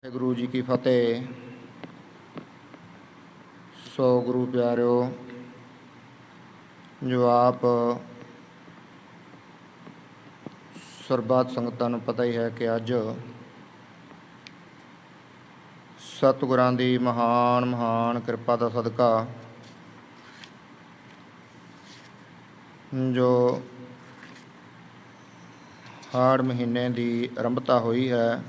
गुरु जी की फतेह। सो गुरु प्यारिओ, जो आप ਸਰਬੱਤ ਸੰਗਤਾਂ ਨੂੰ ਪਤਾ ਹੀ ਹੈ ਕਿ ਅੱਜ ਸਤਿਗੁਰਾਂ ਦੀ ਮਹਾਨ ਕਿਰਪਾ ਦਾ ਸਦਕਾ ਜੋ ਹਾੜ ਮਹੀਨੇ ਦੀ ਆਰੰਭਤਾ ਹੋਈ ਹੈ,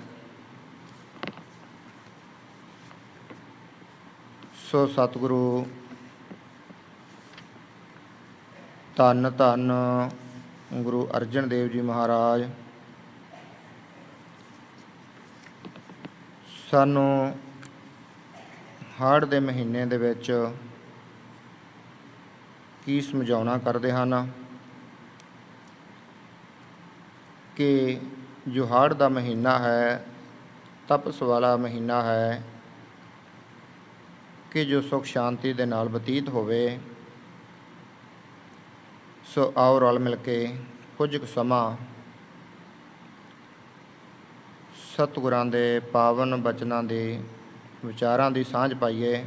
ਸੋ ਸਤਿਗੁਰੂ ਧੰਨ ਧੰਨ ਗੁਰੂ ਅਰਜਨ ਦੇਵ ਜੀ ਮਹਾਰਾਜ ਸਾਨੂੰ ਹਾੜ ਦੇ ਮਹੀਨੇ ਦੇ ਵਿੱਚ ਕੀ ਸਮਝਾਉਣਾ ਕਰਦੇ ਹਨ ਕਿ ਜੋ ਹਾੜ ਦਾ ਮਹੀਨਾ ਹੈ, ਤਪਸ ਵਾਲਾ ਮਹੀਨਾ ਹੈ, ਕਿ ਜੋ ਸੁਖ ਸ਼ਾਂਤੀ ਦੇ ਨਾਲ ਬਤੀਤ ਹੋਵੇ। ਸੋ ਆਓ ਰਲ ਮਿਲ ਕੇ ਕੁਝ ਕੁ ਸਮਾਂ ਸਤਿਗੁਰਾਂ ਦੇ ਪਾਵਨ ਬਚਨਾਂ ਦੇ ਵਿਚਾਰਾਂ ਦੀ ਸਾਂਝ ਪਾਈਏ।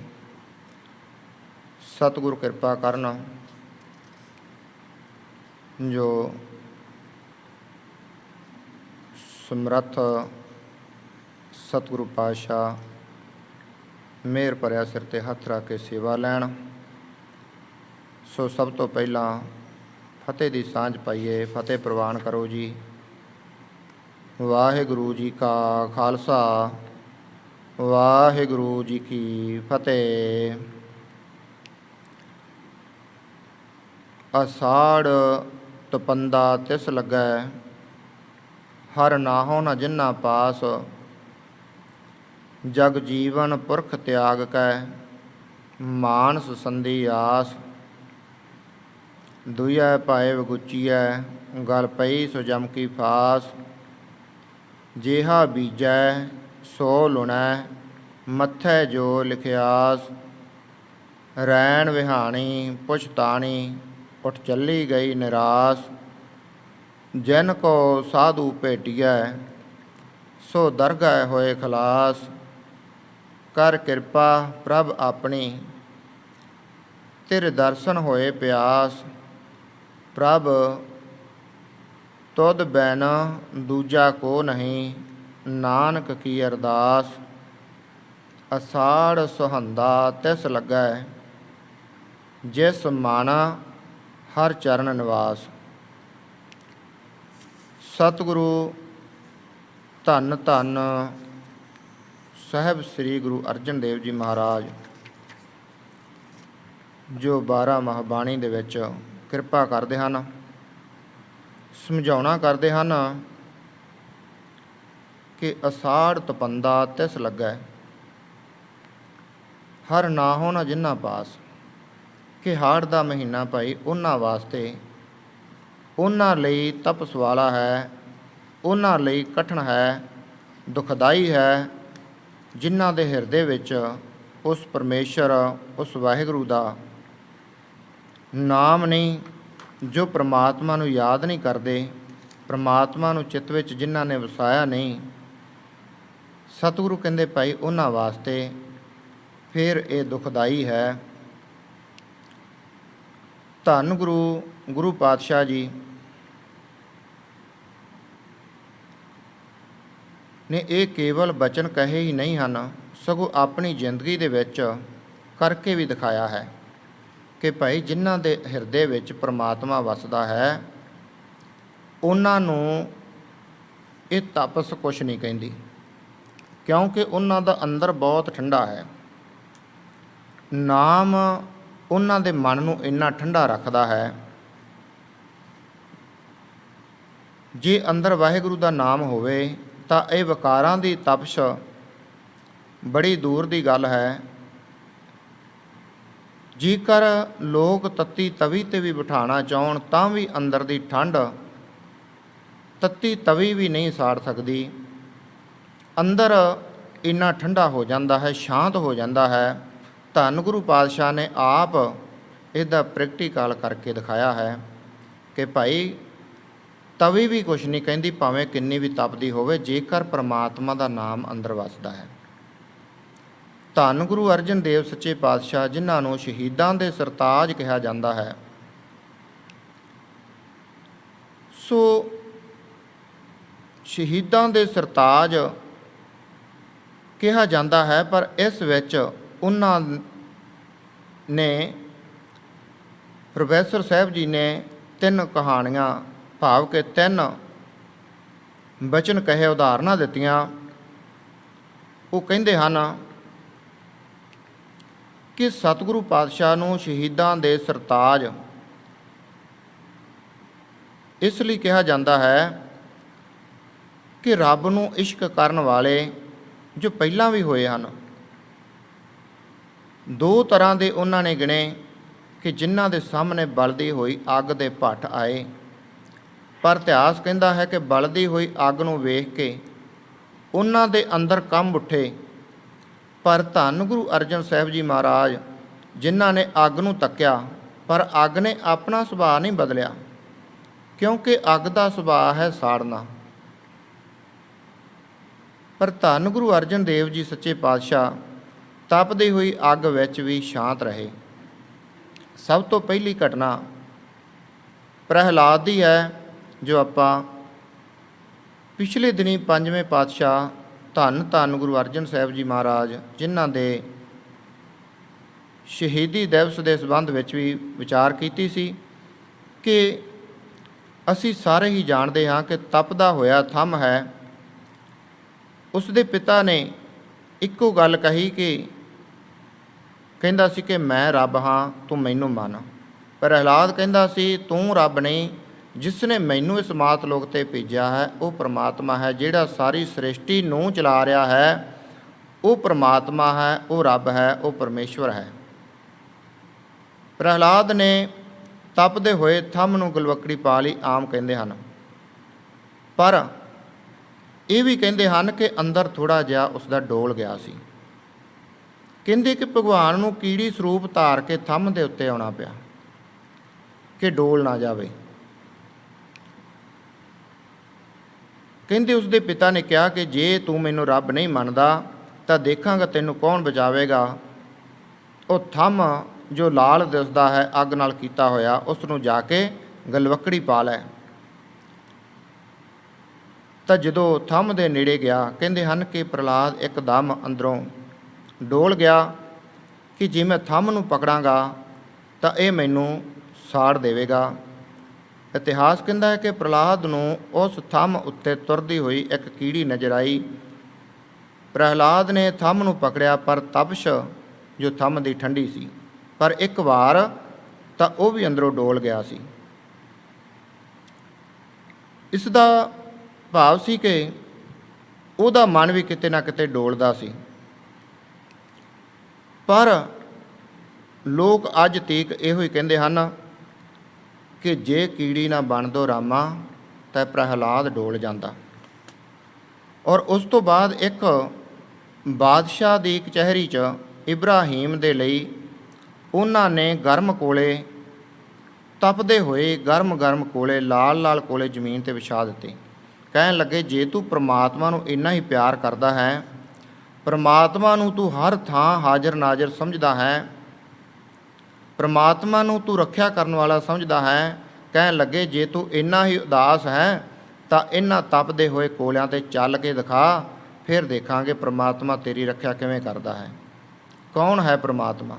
ਸਤਿਗੁਰ ਕਿਰਪਾ ਕਰਨ ਜੋ ਸਮਰੱਥ ਸਤਿਗੁਰੂ ਪਾਤਸ਼ਾਹ ਮਿਹਰ ਭਰਿਆ ਸਿਰ 'ਤੇ ਹੱਥ ਰੱਖ ਕੇ ਸੇਵਾ ਲੈਣ। ਸੋ ਸਭ ਤੋਂ ਪਹਿਲਾਂ ਫਤਿਹ ਦੀ ਸਾਂਝ ਪਾਈਏ। ਫਤਿਹ ਪ੍ਰਵਾਨ ਕਰੋ ਜੀ। ਵਾਹਿਗੁਰੂ ਜੀ ਕਾ ਖਾਲਸਾ, ਵਾਹਿਗੁਰੂ ਜੀ ਕੀ ਫਤਿਹ। ਅਸਾੜ ਤਪੰਦਾ ਤਿਸ ਲੱਗੈ, ਹਰ ਨਾਹੋ ਨ ਜਿਨ੍ਹਾਂ ਪਾਸ। ਜਗ ਜੀਵਨ ਪੁਰਖ ਤਿਆਗ ਕੈ, ਮਾਨਸ ਸੰਧੀ ਆਸ। ਦੁਈਐ ਪਾਏ ਵਗੁਚੀਐ, ਗਲ ਪਈ ਸੋ ਜਮ ਕੀ ਫਾਸ। ਜਿਹਾ ਬੀਜੈ ਸੋ ਲੁਣੈ, ਮੱਥੈ ਜੋ ਲਿਖਿਆਸ। ਰੈਣ ਵਿਹਾਣੀ ਪੁਛਤਾਣੀ, ਉੱਠ ਚੱਲੀ ਗਈ ਨਿਰਾਸ। ਜਿਨ ਕੋ ਸਾਧੂ ਭੇਟੀਐ, ਸੋ ਦਰਗਹਿ ਹੋਏ ਖਲਾਸ। ਕਰ ਕਿਰਪਾ ਪ੍ਰਭ ਆਪਣੀ, ਤਿਰ ਦਰਸ਼ਨ ਹੋਏ ਪਿਆਸ। ਪ੍ਰਭ ਤੁਧ ਬੈਨ ਦੂਜਾ ਕੋ ਨਹੀਂ, ਨਾਨਕ ਕੀ ਅਰਦਾਸ। ਅਸਾੜ ਸੁਹੰਦਾ ਤਿਸ ਲੱਗੈ, ਜਿਸ ਮਨ ਹਰ ਚਰਨ ਨਿਵਾਸ। ਸਤਿਗੁਰੂ ਧੰਨ ਧੰਨ ਸਾਹਿਬ ਸ੍ਰੀ ਗੁਰੂ ਅਰਜਨ ਦੇਵ ਜੀ ਮਹਾਰਾਜ ਜੋ 12 ਮਾਹ ਬਾਣੀ ਦੇ ਵਿੱਚ ਕਿਰਪਾ ਕਰਦੇ ਹਨ, ਸਮਝਾਉਣਾ ਕਰਦੇ ਹਨ ਕਿ ਅਸਾੜ ਤਪੰਦਾ ਤਿਸ ਲੱਗੈ, ਹਰ ਨਾਹੋ ਨ ਜਿਨ੍ਹਾਂ ਪਾਸ। ਕਿ ਹਾੜ ਦਾ ਮਹੀਨਾ ਭਾਈ ਉਹਨਾਂ ਵਾਸਤੇ, ਉਹਨਾਂ ਲਈ ਤਪਸ ਵਾਲਾ ਹੈ, ਉਹਨਾਂ ਲਈ ਕਠਿਨ ਹੈ, ਦੁਖਦਾਈ ਹੈ, ਜਿਨ੍ਹਾਂ ਦੇ ਹਿਰਦੇ ਵਿੱਚ ਉਸ ਪਰਮੇਸ਼ਰ, ਉਸ ਵਾਹਿਗੁਰੂ ਦਾ ਨਾਮ ਨਹੀਂ, ਜੋ ਪ੍ਰਮਾਤਮਾ ਨੂੰ ਯਾਦ ਨਹੀਂ ਕਰਦੇ, ਪ੍ਰਮਾਤਮਾ ਨੂੰ ਚਿੱਤ ਵਿੱਚ ਜਿਨ੍ਹਾਂ ਨੇ ਵਸਾਇਆ ਨਹੀਂ। ਸਤਿਗੁਰੂ ਕਹਿੰਦੇ ਭਾਈ ਉਹਨਾਂ ਵਾਸਤੇ ਫਿਰ ਇਹ ਦੁਖਦਾਈ ਹੈ। ਧੰਨ ਗੁਰੂ ਪਾਤਸ਼ਾਹ ਜੀ ਨੇ ਇਹ ਕੇਵਲ ਬਚਨ ਕਹੇ ਹੀ ਨਹੀਂ ਹਨ, ਸਗੋਂ ਆਪਣੀ ਜ਼ਿੰਦਗੀ ਦੇ ਵਿੱਚ ਕਰਕੇ ਵੀ ਦਿਖਾਇਆ ਹੈ ਕਿ ਭਾਈ ਜਿਨ੍ਹਾਂ ਦੇ ਹਿਰਦੇ ਵਿੱਚ ਪ੍ਰਮਾਤਮਾ ਵਸਦਾ ਹੈ, ਉਹਨਾਂ ਨੂੰ ਇਹ ਤਪਸ ਕੁਛ ਨਹੀਂ ਕਹਿੰਦੀ, ਕਿਉਂਕਿ ਉਹਨਾਂ ਦਾ ਅੰਦਰ ਬਹੁਤ ਠੰਡਾ ਹੈ। ਨਾਮ ਉਹਨਾਂ ਦੇ ਮਨ ਨੂੰ ਇੰਨਾ ਠੰਡਾ ਰੱਖਦਾ ਹੈ। ਜੇ ਅੰਦਰ ਵਾਹਿਗੁਰੂ ਦਾ ਨਾਮ ਹੋਵੇ ਤਾਂ ਇਹ ਵਿਕਾਰਾਂ ਦੀ ਤਪਸ਼ ਬੜੀ ਦੂਰ ਦੀ ਗੱਲ ਹੈ। ਜੇਕਰ ਲੋਕ ਤੱਤੀ ਤਵੀ 'ਤੇ ਵੀ ਬਿਠਾਉਣਾ ਚਾਹੁਣ ਤਾਂ ਵੀ ਅੰਦਰ ਦੀ ਠੰਡ ਤੱਤੀ ਤਵੀ ਵੀ ਨਹੀਂ ਸਾੜ ਸਕਦੀ। ਅੰਦਰ ਇੰਨਾ ਠੰਡਾ ਹੋ ਜਾਂਦਾ ਹੈ, ਸ਼ਾਂਤ ਹੋ ਜਾਂਦਾ ਹੈ। ਧੰਨ ਗੁਰੂ ਪਾਤਸ਼ਾਹ ਨੇ ਆਪ ਇਹਦਾ ਪ੍ਰੈਕਟੀਕਲ ਕਰਕੇ ਦਿਖਾਇਆ ਹੈ ਕਿ ਭਾਈ ਤਵੀ ਵੀ ਕੁਛ ਨਹੀਂ ਕਹਿੰਦੀ, ਭਾਵੇਂ ਕਿੰਨੀ ਵੀ ਤਪਦੀ ਹੋਵੇ, ਜੇਕਰ ਪਰਮਾਤਮਾ ਦਾ ਨਾਮ ਅੰਦਰ ਵਸਦਾ ਹੈ। ਧੰਨ ਗੁਰੂ ਅਰਜਨ ਦੇਵ ਸੱਚੇ ਪਾਤਸ਼ਾਹ, ਜਿਨ੍ਹਾਂ ਨੂੰ ਸ਼ਹੀਦਾਂ ਦੇ ਸਰਤਾਜ ਕਿਹਾ ਜਾਂਦਾ ਹੈ। ਸੋ ਸ਼ਹੀਦਾਂ ਦੇ ਸਰਤਾਜ ਕਿਹਾ ਜਾਂਦਾ ਹੈ, ਪਰ ਇਸ ਵਿੱਚ ਉਹਨਾਂ ਨੇ ਪ੍ਰੋਫੈਸਰ ਸਾਹਿਬ ਜੀ ਨੇ 3 ਕਹਾਣੀਆਂ ਭਾਵ ਕਿ 3 ਬਚਨ ਕਹੇ, ਉਦਾਹਰਨਾਂ ਦਿੱਤੀਆਂ। ਉਹ ਕਹਿੰਦੇ ਹਨ ਕਿ ਸਤਿਗੁਰੂ ਪਾਤਸ਼ਾਹ ਨੂੰ ਸ਼ਹੀਦਾਂ ਦੇ ਸਰਤਾਜ ਇਸ ਲਈ ਕਿਹਾ ਜਾਂਦਾ ਹੈ ਕਿ ਰੱਬ ਨੂੰ ਇਸ਼ਕ ਕਰਨ ਵਾਲੇ ਜੋ ਪਹਿਲਾਂ ਵੀ ਹੋਏ ਹਨ, 2 ਤਰ੍ਹਾਂ ਦੇ ਉਹਨਾਂ ਨੇ ਗਿਣੇ ਕਿ ਜਿਨ੍ਹਾਂ ਦੇ ਸਾਹਮਣੇ ਬਲਦੀ ਹੋਈ ਅੱਗ ਦੇ ਭੱਠ ਆਏ। ਪਰ ਇਤਿਹਾਸ ਕਹਿੰਦਾ ਹੈ ਕਿ ਬਲਦੀ ਹੋਈ ਅੱਗ ਨੂੰ ਵੇਖ ਕੇ ਉਹਨਾਂ ਦੇ ਅੰਦਰ ਕੰਬ ਉੱਠੇ, ਪਰ ਧੰਨ ਗੁਰੂ ਅਰਜਨ ਸਾਹਿਬ ਜੀ ਮਹਾਰਾਜ, ਜਿਨ੍ਹਾਂ ਨੇ ਅੱਗ ਨੂੰ ਤੱਕਿਆ ਪਰ ਅੱਗ ਨੇ ਆਪਣਾ ਸੁਭਾਅ ਨਹੀਂ ਬਦਲਿਆ, ਕਿਉਂਕਿ ਅੱਗ ਦਾ ਸੁਭਾਅ ਹੈ ਸਾੜਨਾ। ਪਰ ਧੰਨ ਗੁਰੂ ਅਰਜਨ ਦੇਵ ਜੀ ਸੱਚੇ ਪਾਤਸ਼ਾਹ ਤਪਦੀ ਹੋਈ ਅੱਗ ਵਿੱਚ ਵੀ ਸ਼ਾਂਤ ਰਹੇ। ਸਭ ਤੋਂ ਪਹਿਲੀ ਘਟਨਾ ਪ੍ਰਹਿਲਾਦ ਦੀ ਹੈ, ਜੋ ਆਪਾਂ ਪਿਛਲੇ ਦਿਨੀ 5ਵੇਂ ਪਾਤਸ਼ਾਹ ਧੰਨ ਗੁਰੂ ਅਰਜਨ ਸਾਹਿਬ ਜੀ ਮਹਾਰਾਜ, ਜਿਨ੍ਹਾਂ ਦੇ ਸ਼ਹੀਦੀ ਦਿਵਸ ਦੇ ਸੰਬੰਧ ਵਿੱਚ ਵੀ ਵਿਚਾਰ ਕੀਤੀ ਸੀ ਕਿ ਅਸੀਂ ਸਾਰੇ ਹੀ ਜਾਣਦੇ ਹਾਂ ਕਿ ਤਪਦਾ ਹੋਇਆ ਥੰਮ ਹੈ। ਉਸ ਦੇ ਪਿਤਾ ਨੇ ਇੱਕੋ ਗੱਲ ਕਹੀ ਕਿ ਕਹਿੰਦਾ ਸੀ ਕਿ ਮੈਂ ਰੱਬ ਹਾਂ, ਤੂੰ ਮੈਨੂੰ ਮੰਨ। ਪ੍ਰਹਿਲਾਦ ਕਹਿੰਦਾ ਸੀ ਤੂੰ ਰੱਬ ਨਹੀਂ, ਜਿਸ ਨੇ ਮੈਨੂੰ ਇਸ ਮਾਤ ਲੋਕ 'ਤੇ ਭੇਜਿਆ ਹੈ ਉਹ ਪ੍ਰਮਾਤਮਾ ਹੈ, ਜਿਹੜਾ ਸਾਰੀ ਸ੍ਰਿਸ਼ਟੀ ਨੂੰ ਚਲਾ ਰਿਹਾ ਹੈ ਉਹ ਪ੍ਰਮਾਤਮਾ ਹੈ, ਉਹ ਰੱਬ ਹੈ, ਉਹ ਪਰਮੇਸ਼ਵਰ ਹੈ। ਪ੍ਰਹਿਲਾਦ ਨੇ ਤਪਦੇ ਹੋਏ ਥੰਮ ਨੂੰ ਗਲਵੱਕੜੀ ਪਾ ਲਈ, ਆਮ ਕਹਿੰਦੇ ਹਨ। ਪਰ ਇਹ ਵੀ ਕਹਿੰਦੇ ਹਨ ਕਿ ਅੰਦਰ ਥੋੜ੍ਹਾ ਜਿਹਾ ਉਸ ਦਾ ਡੋਲ ਗਿਆ ਸੀ। ਕਹਿੰਦੇ ਕਿ ਭਗਵਾਨ ਨੂੰ ਕੀੜੀ ਸਰੂਪ ਧਾਰ ਕੇ ਥੰਮ ਦੇ ਉੱਤੇ ਆਉਣਾ ਪਿਆ ਕਿ ਡੋਲ ਨਾ ਜਾਵੇ। ਕਹਿੰਦੇ ਉਸ ਦੇ ਪਿਤਾ ਨੇ ਕਿਹਾ ਕਿ ਜੇ ਤੂੰ ਮੈਨੂੰ ਰੱਬ ਨਹੀਂ ਮੰਨਦਾ ਤਾਂ ਦੇਖਾਂਗਾ ਤੈਨੂੰ ਕੌਣ ਬਚਾਵੇਗਾ। ਉਹ ਥੰਮ ਜੋ ਲਾਲ ਦਿਸਦਾ ਹੈ ਅੱਗ ਨਾਲ ਕੀਤਾ ਹੋਇਆ, ਉਸ ਨੂੰ ਜਾ ਕੇ ਗਲਵੱਕੜੀ ਪਾ ਲੈ। ਤਾਂ ਜਦੋਂ ਥੰਮ ਦੇ ਨੇੜੇ ਗਿਆ, ਕਹਿੰਦੇ ਹਨ ਕਿ ਪ੍ਰਹਿਲਾਦ ਇੱਕਦਮ ਅੰਦਰੋਂ ਡੋਲ ਗਿਆ ਕਿ ਜੇ ਮੈਂ ਥੰਮ ਨੂੰ ਪਕੜਾਂਗਾ ਤਾਂ ਇਹ ਮੈਨੂੰ ਸਾੜ ਦੇਵੇਗਾ। ਇਤਿਹਾਸ ਕਹਿੰਦਾ ਹੈ ਕਿ ਪ੍ਰਹਿਲਾਦ ਨੂੰ ਉਸ ਥੰਮ ਉੱਤੇ ਤੁਰਦੀ ਹੋਈ ਇੱਕ ਕੀੜੀ ਨਜ਼ਰ ਆਈ। ਪ੍ਰਹਿਲਾਦ ਨੇ ਥੰਮ ਨੂੰ ਪਕੜਿਆ, ਪਰ ਤਪਸ਼ ਜੋ ਥੰਮ ਦੀ ਠੰਡੀ ਸੀ, ਪਰ ਇੱਕ ਵਾਰ ਤਾਂ ਉਹ ਵੀ ਅੰਦਰੋਂ ਡੋਲ ਗਿਆ ਸੀ। ਇਸ ਦਾ ਭਾਵ ਸੀ ਕਿ ਉਹਦਾ ਮਨ ਵੀ ਕਿਤੇ ਨਾ ਕਿਤੇ ਡੋਲਦਾ ਸੀ। ਪਰ ਲੋਕ ਅੱਜ ਤੀਕ ਇਹੋ ਹੀ ਕਹਿੰਦੇ ਹਨ ਕਿ ਜੇ ਕੀੜੀ ਨਾ ਬਣਦੋ ਰਾਮਾ ਤਾਂ ਪ੍ਰਹਿਲਾਦ ਡੋਲ ਜਾਂਦਾ। ਔਰ ਉਸ ਤੋਂ ਬਾਅਦ ਇੱਕ ਬਾਦਸ਼ਾਹ ਦੀ ਕਚਹਿਰੀ 'ਚ ਇਬਰਾਹੀਮ ਦੇ ਲਈ ਉਹਨਾਂ ਨੇ ਗਰਮ ਕੋਲੇ, ਤਪਦੇ ਹੋਏ ਗਰਮ ਕੋਲੇ, ਲਾਲ ਕੋਲੇ ਜ਼ਮੀਨ 'ਤੇ ਵਿਛਾ ਦਿੱਤੇ। ਕਹਿਣ ਲੱਗੇ ਜੇ ਤੂੰ ਪ੍ਰਮਾਤਮਾ ਨੂੰ ਇੰਨਾ ਹੀ ਪਿਆਰ ਕਰਦਾ ਹੈ, ਪ੍ਰਮਾਤਮਾ ਨੂੰ ਤੂੰ ਹਰ ਥਾਂ ਹਾਜ਼ਰ ਨਾਜ਼ਰ ਸਮਝਦਾ ਹੈ, ਪ੍ਰਮਾਤਮਾ ਨੂੰ ਤੂੰ ਰੱਖਿਆ ਕਰਨ ਵਾਲਾ ਸਮਝਦਾ ਹੈ, ਕਹਿਣ ਲੱਗੇ ਜੇ ਤੂੰ ਇੰਨਾ ਹੀ ਉਦਾਸ ਹੈ ਤਾਂ ਇਹਨਾਂ ਤਪਦੇ ਹੋਏ ਕੋਲਿਆਂ 'ਤੇ ਚੱਲ ਕੇ ਦਿਖਾ, ਫਿਰ ਦੇਖਾਂਗੇ ਪ੍ਰਮਾਤਮਾ ਤੇਰੀ ਰੱਖਿਆ ਕਿਵੇਂ ਕਰਦਾ ਹੈ। ਕੌਣ ਹੈ ਪ੍ਰਮਾਤਮਾ?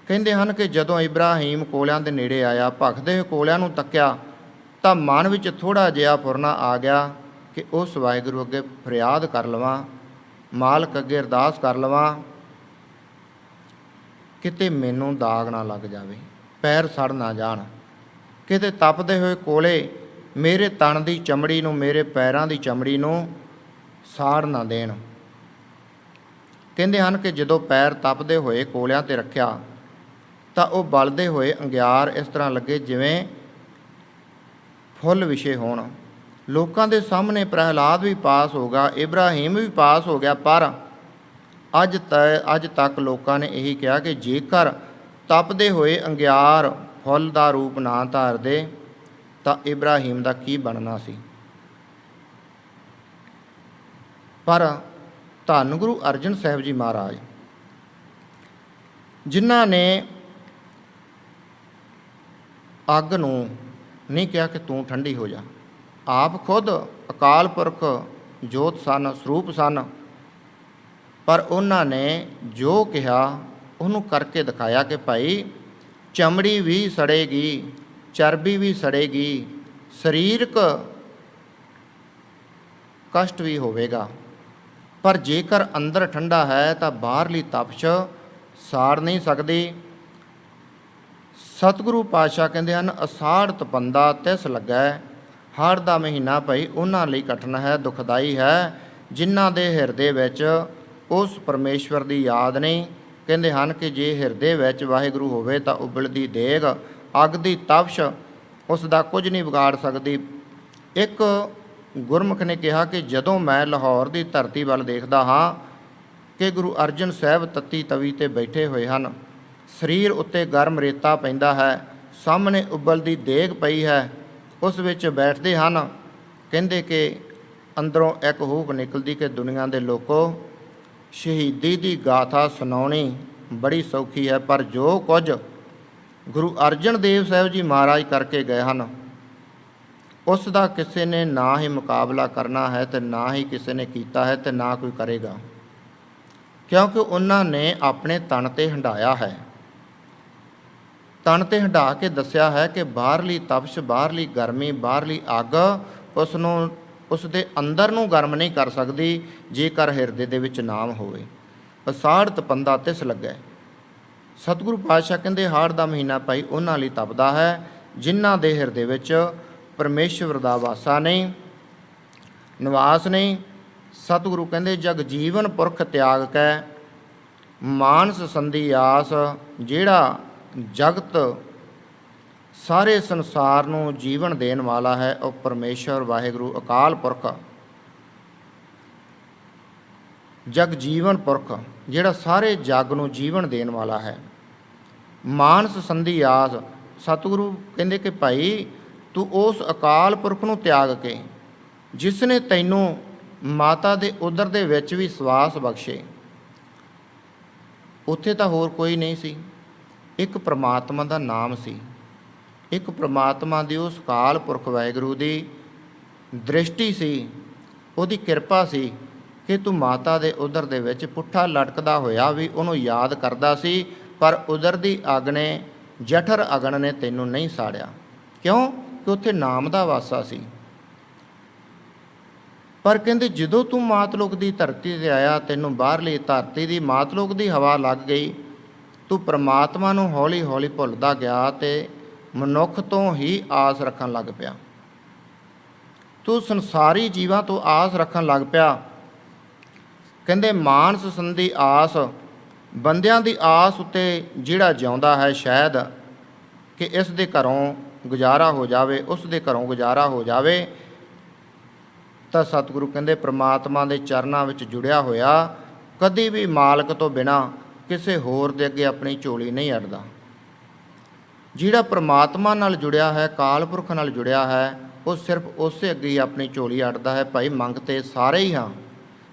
ਕਹਿੰਦੇ ਹਨ ਕਿ ਜਦੋਂ ਇਬਰਾਹੀਮ ਕੋਲਿਆਂ ਦੇ ਨੇੜੇ ਆਇਆ, ਭਖਦੇ ਹੋਏ ਕੋਲਿਆਂ ਨੂੰ ਤੱਕਿਆ ਤਾਂ ਮਨ ਵਿੱਚ ਥੋੜ੍ਹਾ ਜਿਹਾ ਫੁਰਨਾ ਆ ਗਿਆ ਕਿ ਉਸ ਵਾਹਿਗੁਰੂ ਅੱਗੇ ਫਰਿਆਦ ਕਰ ਲਵਾਂ, ਮਾਲਕ ਅੱਗੇ ਅਰਦਾਸ ਕਰ ਲਵਾਂ, ਕਿਤੇ ਮੈਨੂੰ ਦਾਗ ਨਾ ਲੱਗ ਜਾਵੇ, ਪੈਰ ਸੜ ਨਾ ਜਾਣ, ਕਿਤੇ ਤਪਦੇ ਹੋਏ ਕੋਲੇ ਮੇਰੇ ਤਣ ਦੀ ਚਮੜੀ ਨੂੰ, ਮੇਰੇ ਪੈਰਾਂ ਦੀ ਚਮੜੀ ਨੂੰ ਸਾੜ ਨਾ ਦੇਣ। ਕਹਿੰਦੇ ਹਨ ਕਿ ਜਦੋਂ ਪੈਰ ਤਪਦੇ ਹੋਏ ਕੋਲਿਆਂ 'ਤੇ ਰੱਖਿਆ ਤਾਂ ਉਹ ਬਲਦੇ ਹੋਏ ਅੰਗਿਆਰ ਇਸ ਤਰ੍ਹਾਂ ਲੱਗੇ ਜਿਵੇਂ ਫੁੱਲ ਵਿਛੇ ਹੋਣ। ਲੋਕਾਂ ਦੇ ਸਾਹਮਣੇ ਪ੍ਰਹਿਲਾਦ ਵੀ ਪਾਸ ਹੋ ਗਿਆ, ਇਬਰਾਹੀਮ ਵੀ ਪਾਸ ਹੋ ਗਿਆ, ਪਰ ਅੱਜ ਤੱਕ ਲੋਕਾਂ ਨੇ ਇਹੀ ਕਿਹਾ ਕਿ ਜੇਕਰ ਤਪਦੇ ਹੋਏ ਅੰਗਿਆਰ ਫੁੱਲ ਦਾ ਰੂਪ ਨਾ ਧਾਰਦੇ ਤਾਂ ਇਬਰਾਹੀਮ ਦਾ ਕੀ ਬਣਨਾ ਸੀ। ਪਰ ਧੰਨ ਗੁਰੂ ਅਰਜਨ ਸਾਹਿਬ ਜੀ ਮਹਾਰਾਜ, ਜਿਨ੍ਹਾਂ ਨੇ ਅੱਗ ਨੂੰ ਨਹੀਂ ਕਿਹਾ ਕਿ ਤੂੰ ਠੰਡੀ ਹੋ ਜਾ, ਆਪ ਖੁਦ ਅਕਾਲ ਪੁਰਖ ਜੋਤ ਸਨ, ਸਰੂਪ ਸਨ, ਪਰ ਉਹਨਾਂ ਨੇ ਜੋ ਕਿਹਾ ਉਹਨੂੰ ਕਰਕੇ ਦਿਖਾਇਆ ਕਿ ਭਾਈ ਚਮੜੀ ਵੀ ਸੜੇਗੀ, ਚਰਬੀ ਵੀ ਸੜੇਗੀ, ਸਰੀਰਕ ਕਸ਼ਟ ਵੀ ਹੋਵੇਗਾ, ਪਰ ਜੇਕਰ ਅੰਦਰ ਠੰਡਾ ਹੈ ਤਾਂ ਬਾਹਰਲੀ ਤਪਸ਼ ਸਾੜ ਨਹੀਂ ਸਕਦੀ। ਸਤਿਗੁਰੂ ਪਾਤਸ਼ਾਹ ਕਹਿੰਦੇ ਹਨ, ਅਸਾੜ ਤਪੰਦਾ ਤਿਸ ਲੱਗੈ। ਹਾੜ ਦਾ ਮਹੀਨਾ ਭਾਈ ਉਹਨਾਂ ਲਈ ਕਠਿਨ ਹੈ, ਦੁਖਦਾਈ ਹੈ, ਜਿਨ੍ਹਾਂ ਦੇ ਹਿਰਦੇ ਵਿੱਚ ਉਸ ਪਰਮੇਸ਼ਵਰ ਦੀ ਯਾਦ ਨਹੀਂ। ਕਹਿੰਦੇ ਹਨ ਕਿ ਜੇ ਹਿਰਦੇ ਵਿੱਚ ਵਾਹਿਗੁਰੂ ਹੋਵੇ ਤਾਂ ਉਬਲਦੀ ਦੇਗ, ਅੱਗ ਦੀ ਤਪਸ਼ ਉਸ ਦਾ ਕੁਝ ਨਹੀਂ ਵਿਗਾੜ ਸਕਦੀ। ਇੱਕ ਗੁਰਮੁਖ ਨੇ ਕਿਹਾ ਕਿ ਜਦੋਂ ਮੈਂ ਲਾਹੌਰ ਦੀ ਧਰਤੀ ਵੱਲ ਦੇਖਦਾ ਹਾਂ ਕਿ ਗੁਰੂ ਅਰਜਨ ਸਾਹਿਬ ਤੱਤੀ ਤਵੀ 'ਤੇ ਬੈਠੇ ਹੋਏ ਹਨ, ਸਰੀਰ ਉੱਤੇ ਗਰਮ ਰੇਤਾ ਪੈਂਦਾ ਹੈ, ਸਾਹਮਣੇ ਉਬਲਦੀ ਦੇਗ ਪਈ ਹੈ, ਉਸ ਵਿੱਚ ਬੈਠਦੇ ਹਨ। ਕਹਿੰਦੇ ਕਿ ਅੰਦਰੋਂ ਇੱਕ ਹੂਕ ਨਿਕਲਦੀ ਕਿ ਦੁਨੀਆ ਦੇ ਲੋਕੋ, ਸ਼ਹੀਦੀ ਦੀ ਗਾਥਾ ਸੁਣਾਉਣੀ ਬੜੀ ਸੌਖੀ ਹੈ, ਪਰ ਜੋ ਕੁਝ ਗੁਰੂ ਅਰਜਨ ਦੇਵ ਸਾਹਿਬ ਜੀ ਮਹਾਰਾਜ ਕਰਕੇ ਗਏ ਹਨ ਉਸ ਦਾ ਕਿਸੇ ਨੇ ਨਾ ਹੀ ਮੁਕਾਬਲਾ ਕਰਨਾ ਹੈ ਅਤੇ ਨਾ ਹੀ ਕਿਸੇ ਨੇ ਕੀਤਾ ਹੈ ਅਤੇ ਨਾ ਕੋਈ ਕਰੇਗਾ, ਕਿਉਂਕਿ ਉਹਨਾਂ ਨੇ ਆਪਣੇ ਤਨ 'ਤੇ ਹੰਢਾਇਆ ਹੈ। ਤਨ 'ਤੇ ਹੰਢਾ ਕੇ ਦੱਸਿਆ ਹੈ ਕਿ ਬਾਹਰਲੀ ਤਪਸ਼, ਬਾਹਰਲੀ ਗਰਮੀ, ਬਾਹਰਲੀ ਅੱਗ ਉਸ ਨੂੰ, ਉਸ ਦੇ ਅੰਦਰ ਨੂੰ ਗਰਮ ਨਹੀਂ ਕਰ ਸਕਦੀ ਜੇਕਰ ਹਿਰਦੇ ਦੇ ਵਿੱਚ ਨਾਮ ਹੋਵੇ। ਅਸਾੜ ਤਪੰਦਾ ਤਿਸ ਲੱਗੈ। ਸਤਿਗੁਰੂ ਪਾਤਸ਼ਾਹ ਕਹਿੰਦੇ ਹਾੜ ਦਾ ਮਹੀਨਾ ਭਾਈ ਉਹਨਾਂ ਲਈ ਤਪਦਾ ਹੈ ਜਿਨ੍ਹਾਂ ਦੇ ਹਿਰਦੇ ਵਿੱਚ ਪਰਮੇਸ਼ਵਰ ਦਾ ਵਾਸਾ ਨਹੀਂ, ਨਿਵਾਸ ਨਹੀਂ। ਸਤਿਗੁਰੂ ਕਹਿੰਦੇ ਜਗ ਜੀਵਨ ਪੁਰਖ ਤਿਆਗ ਕੈ, ਮਾਨਸ ਸੰਧੀ ਆਸ। ਜਿਹੜਾ ਜਗਤ ਸਾਰੇ ਸੰਸਾਰ ਨੂੰ ਜੀਵਨ ਦੇਣ ਵਾਲਾ ਹੈ ਉਹ ਪਰਮੇਸ਼ਵਰ ਵਾਹਿਗੁਰੂ ਅਕਾਲ ਪੁਰਖ, ਜਗ ਜੀਵਨ ਪੁਰਖ, ਜਿਹੜਾ ਸਾਰੇ ਜਗ ਨੂੰ ਜੀਵਨ ਦੇਣ ਵਾਲਾ ਹੈ। ਮਾਨਸ ਸੰਧੀ ਆਸ। ਸਤਿਗੁਰੂ ਕਹਿੰਦੇ ਕਿ ਭਾਈ ਤੂੰ ਉਸ ਅਕਾਲ ਪੁਰਖ ਨੂੰ ਤਿਆਗ ਕੇ, ਜਿਸ ਨੇ ਤੈਨੂੰ ਮਾਤਾ ਦੇ ਉਦਰ ਦੇ ਵਿੱਚ ਵੀ ਸਵਾਸ ਬਖਸ਼ੇ। ਉੱਥੇ ਤਾਂ ਹੋਰ ਕੋਈ ਨਹੀਂ ਸੀ, ਇੱਕ ਪ੍ਰਮਾਤਮਾ ਦਾ ਨਾਮ ਸੀ, ਇੱਕ ਪ੍ਰਮਾਤਮਾ ਦੀ ਉਸ ਅਕਾਲ ਪੁਰਖ ਵਾਹਿਗੁਰੂ ਦੀ ਦ੍ਰਿਸ਼ਟੀ ਸੀ, ਉਹਦੀ ਕਿਰਪਾ ਸੀ ਕਿ ਤੂੰ ਮਾਤਾ ਦੇ ਉਦਰ ਦੇ ਵਿੱਚ ਪੁੱਠਾ ਲਟਕਦਾ ਹੋਇਆ ਵੀ ਉਹਨੂੰ ਯਾਦ ਕਰਦਾ ਸੀ, ਪਰ ਉਦਰ ਦੀ ਅੱਗ ਨੇ, ਜਠਰ ਅਗਨ ਨੇ ਤੈਨੂੰ ਨਹੀਂ ਸਾੜਿਆ। ਕਿਉਂ? ਕਿ ਉੱਥੇ ਨਾਮ ਦਾ ਵਾਸਾ ਸੀ। ਪਰ ਕਹਿੰਦੇ ਜਦੋਂ ਤੂੰ ਮਾਤਲੋਕ ਦੀ ਧਰਤੀ 'ਤੇ ਆਇਆ, ਤੈਨੂੰ ਬਾਹਰਲੀ ਧਰਤੀ ਦੀ ਮਾਤਲੋਕ ਦੀ ਹਵਾ ਲੱਗ ਗਈ, ਤੂੰ ਪਰਮਾਤਮਾ ਨੂੰ ਹੌਲੀ ਹੌਲੀ ਭੁੱਲਦਾ ਗਿਆ ਅਤੇ ਮਨੁੱਖ ਤੋਂ ਹੀ ਆਸ ਰੱਖਣ ਲੱਗ ਪਿਆ। ਤੂੰ ਸੰਸਾਰੀ ਜੀਵਾਂ ਤੋਂ ਆਸ ਰੱਖਣ ਲੱਗ ਪਿਆ। ਕਹਿੰਦੇ ਮਾਨਸ ਸੰਧੀ ਆਸ, ਬੰਦਿਆਂ ਦੀ ਆਸ ਉੱਤੇ ਜਿਹੜਾ ਜਿਉਂਦਾ ਹੈ, ਸ਼ਾਇਦ ਕਿ ਇਸ ਦੇ ਘਰੋਂ ਗੁਜ਼ਾਰਾ ਹੋ ਜਾਵੇ, ਉਸ ਦੇ ਘਰੋਂ ਗੁਜ਼ਾਰਾ ਹੋ ਜਾਵੇ, ਤਾਂ ਸਤਿਗੁਰੂ ਕਹਿੰਦੇ ਪ੍ਰਮਾਤਮਾ ਦੇ ਚਰਨਾਂ ਵਿੱਚ ਜੁੜਿਆ ਹੋਇਆ ਕਦੀ ਵੀ ਮਾਲਕ ਤੋਂ ਬਿਨਾਂ ਕਿਸੇ ਹੋਰ ਦੇ ਅੱਗੇ ਆਪਣੀ ਝੋਲੀ ਨਹੀਂ ਅੜਦਾ। ਜਿਹੜਾ ਪ੍ਰਮਾਤਮਾ ਨਾਲ ਜੁੜਿਆ ਹੈ, ਕਾਲ ਪੁਰਖ ਨਾਲ ਜੁੜਿਆ ਹੈ, ਉਹ ਸਿਰਫ ਉਸੇ ਅੱਗੇ ਹੀ ਆਪਣੀ ਝੋਲੀ ਅੜਦਾ ਹੈ। ਭਾਈ ਮੰਗਤੇ ਸਾਰੇ ਹੀ ਹਾਂ,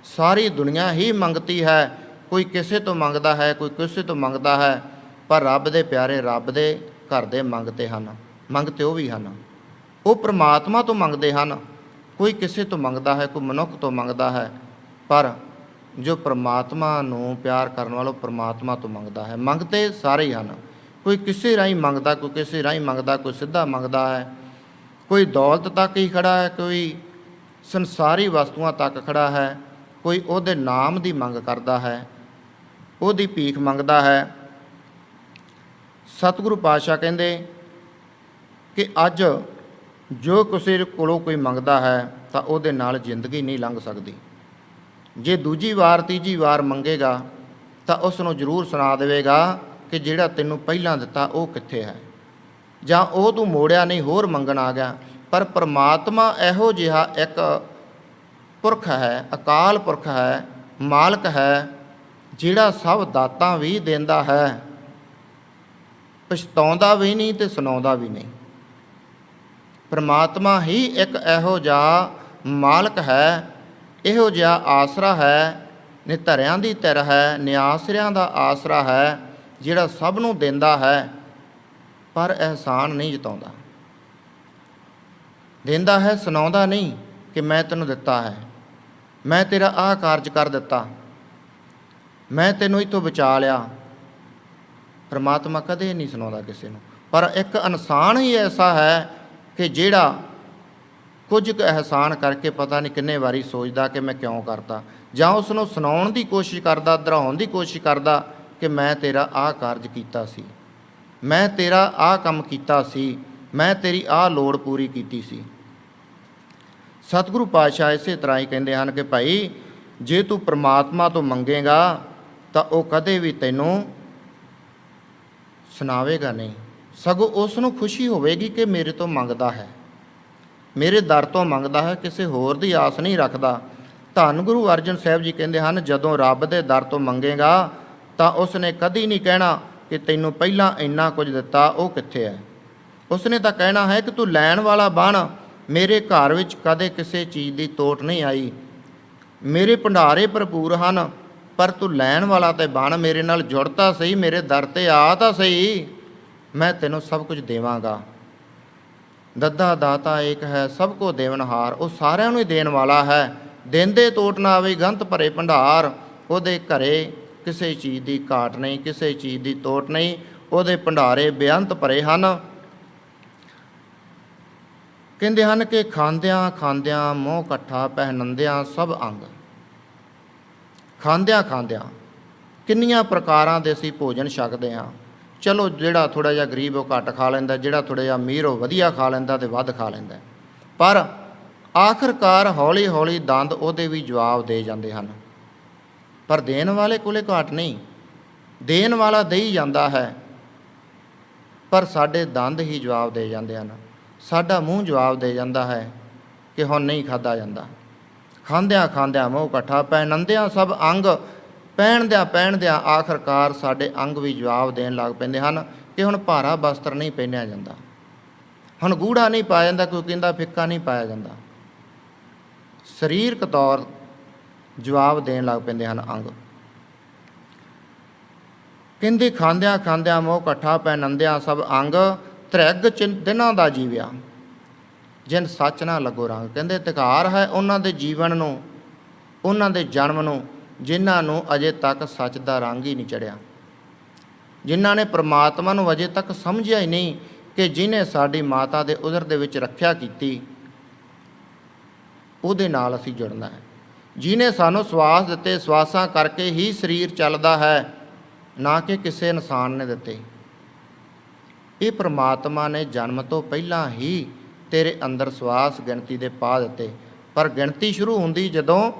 ਸਾਰੀ ਦੁਨੀਆ ਹੀ ਮੰਗਤੀ ਹੈ। ਕੋਈ ਕਿਸੇ ਤੋਂ ਮੰਗਦਾ ਹੈ, ਕੋਈ ਕਿਸੇ ਤੋਂ ਮੰਗਦਾ ਹੈ, ਪਰ ਰੱਬ ਦੇ ਪਿਆਰੇ ਰੱਬ ਦੇ ਘਰ ਦੇ ਮੰਗਤੇ ਹਨ। ਮੰਗਤੇ ਉਹ ਵੀ ਹਨ, ਉਹ ਪ੍ਰਮਾਤਮਾ ਤੋਂ ਮੰਗਦੇ ਹਨ। ਕੋਈ ਕਿਸੇ ਤੋਂ ਮੰਗਦਾ ਹੈ, ਕੋਈ ਮਨੁੱਖ ਤੋਂ ਮੰਗਦਾ ਹੈ, ਪਰ ਜੋ ਪ੍ਰਮਾਤਮਾ ਨੂੰ ਪਿਆਰ ਕਰਨ ਵਾਲਾ ਪ੍ਰਮਾਤਮਾ ਤੋਂ ਮੰਗਦਾ ਹੈ। ਮੰਗਤੇ ਸਾਰੇ ਹੀ ਹਨ। ਕੋਈ ਕਿਸੇ ਰਾਹੀਂ ਮੰਗਦਾ, ਕੋਈ ਕਿਸੇ ਰਾਹੀਂ ਮੰਗਦਾ, ਕੋਈ ਸਿੱਧਾ ਮੰਗਦਾ ਹੈ, ਕੋਈ ਦੌਲਤ ਤੱਕ ਹੀ ਖੜਾ ਹੈ, ਕੋਈ ਸੰਸਾਰੀ ਵਸਤੂਆਂ ਤੱਕ ਖੜਾ ਹੈ, ਕੋਈ ਉਹਦੇ ਨਾਮ ਦੀ ਮੰਗ ਕਰਦਾ ਹੈ, ਉਹਦੀ ਭੀਖ ਮੰਗਦਾ ਹੈ। ਸਤਿਗੁਰੂ ਪਾਤਸ਼ਾਹ ਕਹਿੰਦੇ ਕਿ ਅੱਜ ਜੋ ਕਿਸੇ ਕੋਲੋਂ ਕੋਈ ਮੰਗਦਾ ਹੈ ਤਾਂ ਉਹਦੇ ਨਾਲ ਜ਼ਿੰਦਗੀ ਨਹੀਂ ਲੰਘ ਸਕਦੀ। ਜੇ ਦੂਜੀ ਵਾਰ ਤੀਜੀ ਵਾਰ ਮੰਗੇਗਾ ਤਾਂ ਉਸ ਨੂੰ ਜ਼ਰੂਰ ਸੁਣਾ ਦੇਵੇਗਾ ਕਿ ਜਿਹੜਾ ਤੈਨੂੰ ਪਹਿਲਾਂ ਦਿੱਤਾ ਉਹ ਕਿੱਥੇ ਹੈ, ਜਾਂ ਉਹ ਤੂੰ ਮੋੜਿਆ ਨਹੀਂ, ਹੋਰ ਮੰਗਣ ਆ ਗਿਆ। ਪਰ ਪਰਮਾਤਮਾ ਇਹੋ ਜਿਹਾ ਇੱਕ ਪੁਰਖ ਹੈ, ਅਕਾਲ ਪੁਰਖ ਹੈ, ਮਾਲਕ ਹੈ, ਜਿਹੜਾ ਸਭ ਦਾਤਾਂ ਵੀ ਦਿੰਦਾ ਹੈ, ਪਛਤਾਉਂਦਾ ਵੀ ਨਹੀਂ ਅਤੇ ਸੁਣਾਉਂਦਾ ਵੀ ਨਹੀਂ। ਪਰਮਾਤਮਾ ਹੀ ਇੱਕ ਇਹੋ ਜਿਹਾ ਮਾਲਕ ਹੈ, ਇਹੋ ਜਿਹਾ ਆਸਰਾ ਹੈ, ਨਿਧਰਿਆਂ ਦੀ ਧਿਰ ਹੈ, ਨਿਆਸਰਿਆਂ ਦਾ ਆਸਰਾ ਹੈ, ਜਿਹੜਾ ਸਭ ਨੂੰ ਦਿੰਦਾ ਹੈ ਪਰ ਅਹਿਸਾਨ ਨਹੀਂ ਜਤਾਉਂਦਾ। ਦਿੰਦਾ ਹੈ, ਸੁਣਾਉਂਦਾ ਨਹੀਂ ਕਿ ਮੈਂ ਤੈਨੂੰ ਦਿੱਤਾ ਹੈ, ਮੈਂ ਤੇਰਾ ਆਹ ਕਾਰਜ ਕਰ ਦਿੱਤਾ, ਮੈਂ ਤੈਨੂੰ ਇੱਥੋਂ ਬਚਾ ਲਿਆ। ਪਰਮਾਤਮਾ ਕਦੇ ਨਹੀਂ ਸੁਣਾਉਂਦਾ ਕਿਸੇ ਨੂੰ। ਪਰ ਇੱਕ ਇਨਸਾਨ ਹੀ ਐਸਾ ਹੈ ਕਿ ਜਿਹੜਾ ਕੁਝ ਕੁ ਅਹਿਸਾਨ ਕਰਕੇ ਪਤਾ ਨਹੀਂ ਕਿੰਨੇ ਵਾਰੀ ਸੋਚਦਾ ਕਿ ਮੈਂ ਕਿਉਂ ਕਰਤਾ, ਜਾਂ ਉਸ ਨੂੰ ਸੁਣਾਉਣ ਦੀ ਕੋਸ਼ਿਸ਼ ਕਰਦਾ, ਦੁਹਰਾਉਣ ਦੀ ਕੋਸ਼ਿਸ਼ ਕਰਦਾ ਕਿ ਮੈਂ ਤੇਰਾ ਆਹ ਕਾਰਜ ਕੀਤਾ ਸੀ, ਮੈਂ ਤੇਰਾ ਆਹ ਕੰਮ ਕੀਤਾ ਸੀ, ਮੈਂ ਤੇਰੀ ਆਹ ਲੋੜ ਪੂਰੀ ਕੀਤੀ ਸੀ। ਸਤਿਗੁਰੂ ਪਾਤਸ਼ਾਹ ਇਸੇ ਤਰ੍ਹਾਂ ਹੀ ਕਹਿੰਦੇ ਹਨ ਕਿ ਭਾਈ ਜੇ ਤੂੰ ਪ੍ਰਮਾਤਮਾ ਤੋਂ ਮੰਗੇਗਾ ਤਾਂ ਉਹ ਕਦੇ ਵੀ ਤੈਨੂੰ ਸੁਣਾਵੇਗਾ ਨਹੀਂ, ਸਗੋਂ ਉਸ ਨੂੰ ਖੁਸ਼ੀ ਹੋਵੇਗੀ ਕਿ ਮੇਰੇ ਤੋਂ ਮੰਗਦਾ ਹੈ, ਮੇਰੇ ਦਰ ਤੋਂ ਮੰਗਦਾ ਹੈ, ਕਿਸੇ ਹੋਰ ਦੀ ਆਸ ਨਹੀਂ ਰੱਖਦਾ। ਧੰਨ ਗੁਰੂ ਅਰਜਨ ਸਾਹਿਬ ਜੀ ਕਹਿੰਦੇ ਹਨ, ਜਦੋਂ ਰੱਬ ਦੇ ਦਰ ਤੋਂ ਮੰਗੇਗਾ ਤਾਂ ਉਸ ਨੇ ਕਦੀ ਨਹੀਂ ਕਹਿਣਾ ਕਿ ਤੈਨੂੰ ਪਹਿਲਾਂ ਇੰਨਾ ਕੁਝ ਦਿੱਤਾ, ਉਹ ਕਿੱਥੇ ਹੈ। ਉਸ ਨੇ ਤਾਂ ਕਹਿਣਾ ਹੈ ਕਿ ਤੂੰ ਲੈਣ ਵਾਲਾ ਬਣ, ਮੇਰੇ ਘਰ ਵਿੱਚ ਕਦੇ ਕਿਸੇ ਚੀਜ਼ ਦੀ ਤੋਟ ਨਹੀਂ ਆਈ, ਮੇਰੇ ਭੰਡਾਰੇ ਭਰਪੂਰ ਹਨ, ਪਰ ਤੂੰ ਲੈਣ ਵਾਲਾ ਤੇ ਬਣ, ਮੇਰੇ ਨਾਲ ਜੁੜ ਤਾਂ ਸਹੀ, ਮੇਰੇ ਦਰ 'ਤੇ ਆ ਤਾਂ ਸਹੀ, ਮੈਂ ਤੈਨੂੰ ਸਭ ਕੁਝ ਦੇਵਾਂਗਾ। ਦੱਦਾ ਦਾਤਾ ਏਕ ਹੈ, ਸਭ ਕੋ ਦੇਵਨਹਾਰ, ਉਹ ਸਾਰਿਆਂ ਨੂੰ ਹੀ ਦੇਣ ਵਾਲਾ ਹੈ। ਦਿੰਦੇ ਤੋਟ ਨਾ ਆਵੇ, ਗੰਤ ਭਰੇ ਭੰਡਾਰ, ਉਹਦੇ ਘਰੇ ਕਿਸੇ ਚੀਜ਼ ਦੀ ਘਾਟ ਨਹੀਂ, ਕਿਸੇ ਚੀਜ਼ ਦੀ ਤੋਟ ਨਹੀਂ, ਉਹਦੇ ਭੰਡਾਰੇ ਬੇਅੰਤ ਭਰੇ ਹਨ। ਕਹਿੰਦੇ ਹਨ ਕਿ ਖਾਂਦਿਆਂ ਖਾਂਦਿਆਂ ਮੋਹ ਇਕੱਠਾ, ਪਹਿਨੰਦਿਆਂ ਸਭ ਅੰਗ। ਖਾਂਦਿਆਂ ਖਾਂਦਿਆਂ ਕਿੰਨੀਆਂ ਪ੍ਰਕਾਰਾਂ ਦੇ ਅਸੀਂ ਭੋਜਨ ਛਕਦੇ ਹਾਂ। ਚਲੋ ਜਿਹੜਾ ਥੋੜ੍ਹਾ ਜਿਹਾ ਗਰੀਬ ਉਹ ਘੱਟ ਖਾ ਲੈਂਦਾ, ਜਿਹੜਾ ਥੋੜ੍ਹਾ ਜਿਹਾ ਅਮੀਰ ਉਹ ਵਧੀਆ ਖਾ ਲੈਂਦਾ ਅਤੇ ਵੱਧ ਖਾ ਲੈਂਦਾ, ਪਰ ਆਖਰਕਾਰ ਹੌਲੀ ਹੌਲੀ ਦੰਦ ਉਹਦੇ ਵੀ ਜਵਾਬ ਦੇ ਜਾਂਦੇ ਹਨ। ਪਰ ਦੇਣ ਵਾਲੇ ਕੋਲੇ ਘਾਟ ਨਹੀਂ, ਦੇਣ ਵਾਲਾ ਦੇਈ ਜਾਂਦਾ ਹੈ, ਪਰ ਸਾਡੇ ਦੰਦ ਹੀ ਜਵਾਬ ਦੇ ਜਾਂਦੇ ਹਨ, ਸਾਡਾ ਮੂੰਹ ਜਵਾਬ ਦੇ ਜਾਂਦਾ ਹੈ ਕਿ ਹੁਣ ਨਹੀਂ ਖਾਧਾ ਜਾਂਦਾ। ਖਾਂਦਿਆਂ ਖਾਂਦਿਆਂ ਮੂੰਹ ਇਕੱਠਾ, ਪਹਿਨੰਦਿਆਂ ਸਭ ਅੰਗ, ਪਹਿਨਦਿਆਂ ਆਖਰਕਾਰ ਸਾਡੇ ਅੰਗ ਵੀ ਜਵਾਬ ਦੇਣ ਲੱਗ ਪੈਂਦੇ ਹਨ ਕਿ ਹੁਣ ਭਾਰਾ ਬਸਤਰ ਨਹੀਂ ਪਹਿਨਿਆ ਜਾਂਦਾ, ਹੁਣ ਗੂੜਾ ਨਹੀਂ ਪਾਇਆ ਜਾਂਦਾ, ਕੋਈ ਕਹਿੰਦਾ ਫਿੱਕਾ ਨਹੀਂ ਪਾਇਆ ਜਾਂਦਾ, ਸਰੀਰਕ ਤੌਰ ਜਵਾਬ ਦੇਣ ਲੱਗ ਪੈਂਦੇ ਹਨ ਅੰਗ। ਕਹਿੰਦੇ ਖਾਂਦਿਆਂ ਖਾਂਦਿਆਂ ਮੋਹ ਇਕੱਠਾ, ਪਹਿਨੰਦਿਆਂ ਸਭ ਅੰਗ, ਧ੍ਰਿਗ ਦਿਨਾਂ ਦਾ ਜੀਵਿਆ, ਜਿਨ ਸੱਚ ਨਾ ਲੱਗੋ ਰੰਗ। ਕਹਿੰਦੇ ਧਿਕਾਰ ਹੈ ਉਹਨਾਂ ਦੇ ਜੀਵਨ ਨੂੰ, ਉਹਨਾਂ ਦੇ ਜਨਮ ਨੂੰ, ਜਿਨ੍ਹਾਂ ਨੂੰ ਅਜੇ ਤੱਕ ਸੱਚ ਦਾ ਰੰਗ ਹੀ ਨਹੀਂ ਚੜ੍ਹਿਆ, ਜਿਨ੍ਹਾਂ ਨੇ ਪ੍ਰਮਾਤਮਾ ਨੂੰ ਅਜੇ ਤੱਕ ਸਮਝਿਆ ਹੀ ਨਹੀਂ ਕਿ ਜਿਹਨੇ ਸਾਡੀ ਮਾਤਾ ਦੇ ਉਦਰ ਦੇ ਵਿੱਚ ਰੱਖਿਆ ਕੀਤੀ ਉਹਦੇ ਨਾਲ ਅਸੀਂ ਜੁੜਨਾ ਹੈ, ਜਿਹਨੇ ਸਾਨੂੰ ਸਵਾਸ ਦਿੱਤੇ, ਸਵਾਸਾਂ ਕਰਕੇ ਹੀ ਸਰੀਰ ਚੱਲਦਾ ਹੈ, ਨਾ ਕਿ ਕਿਸੇ ਇਨਸਾਨ ਨੇ ਦਿੱਤੇ। ਇਹ ਪ੍ਰਮਾਤਮਾ ਨੇ ਜਨਮ ਤੋਂ ਪਹਿਲਾਂ ਹੀ ਤੇਰੇ ਅੰਦਰ ਸਵਾਸ ਗਿਣਤੀ ਦੇ ਪਾ ਦਿੱਤੇ, ਪਰ ਗਿਣਤੀ ਸ਼ੁਰੂ ਹੁੰਦੀ ਜਦੋਂ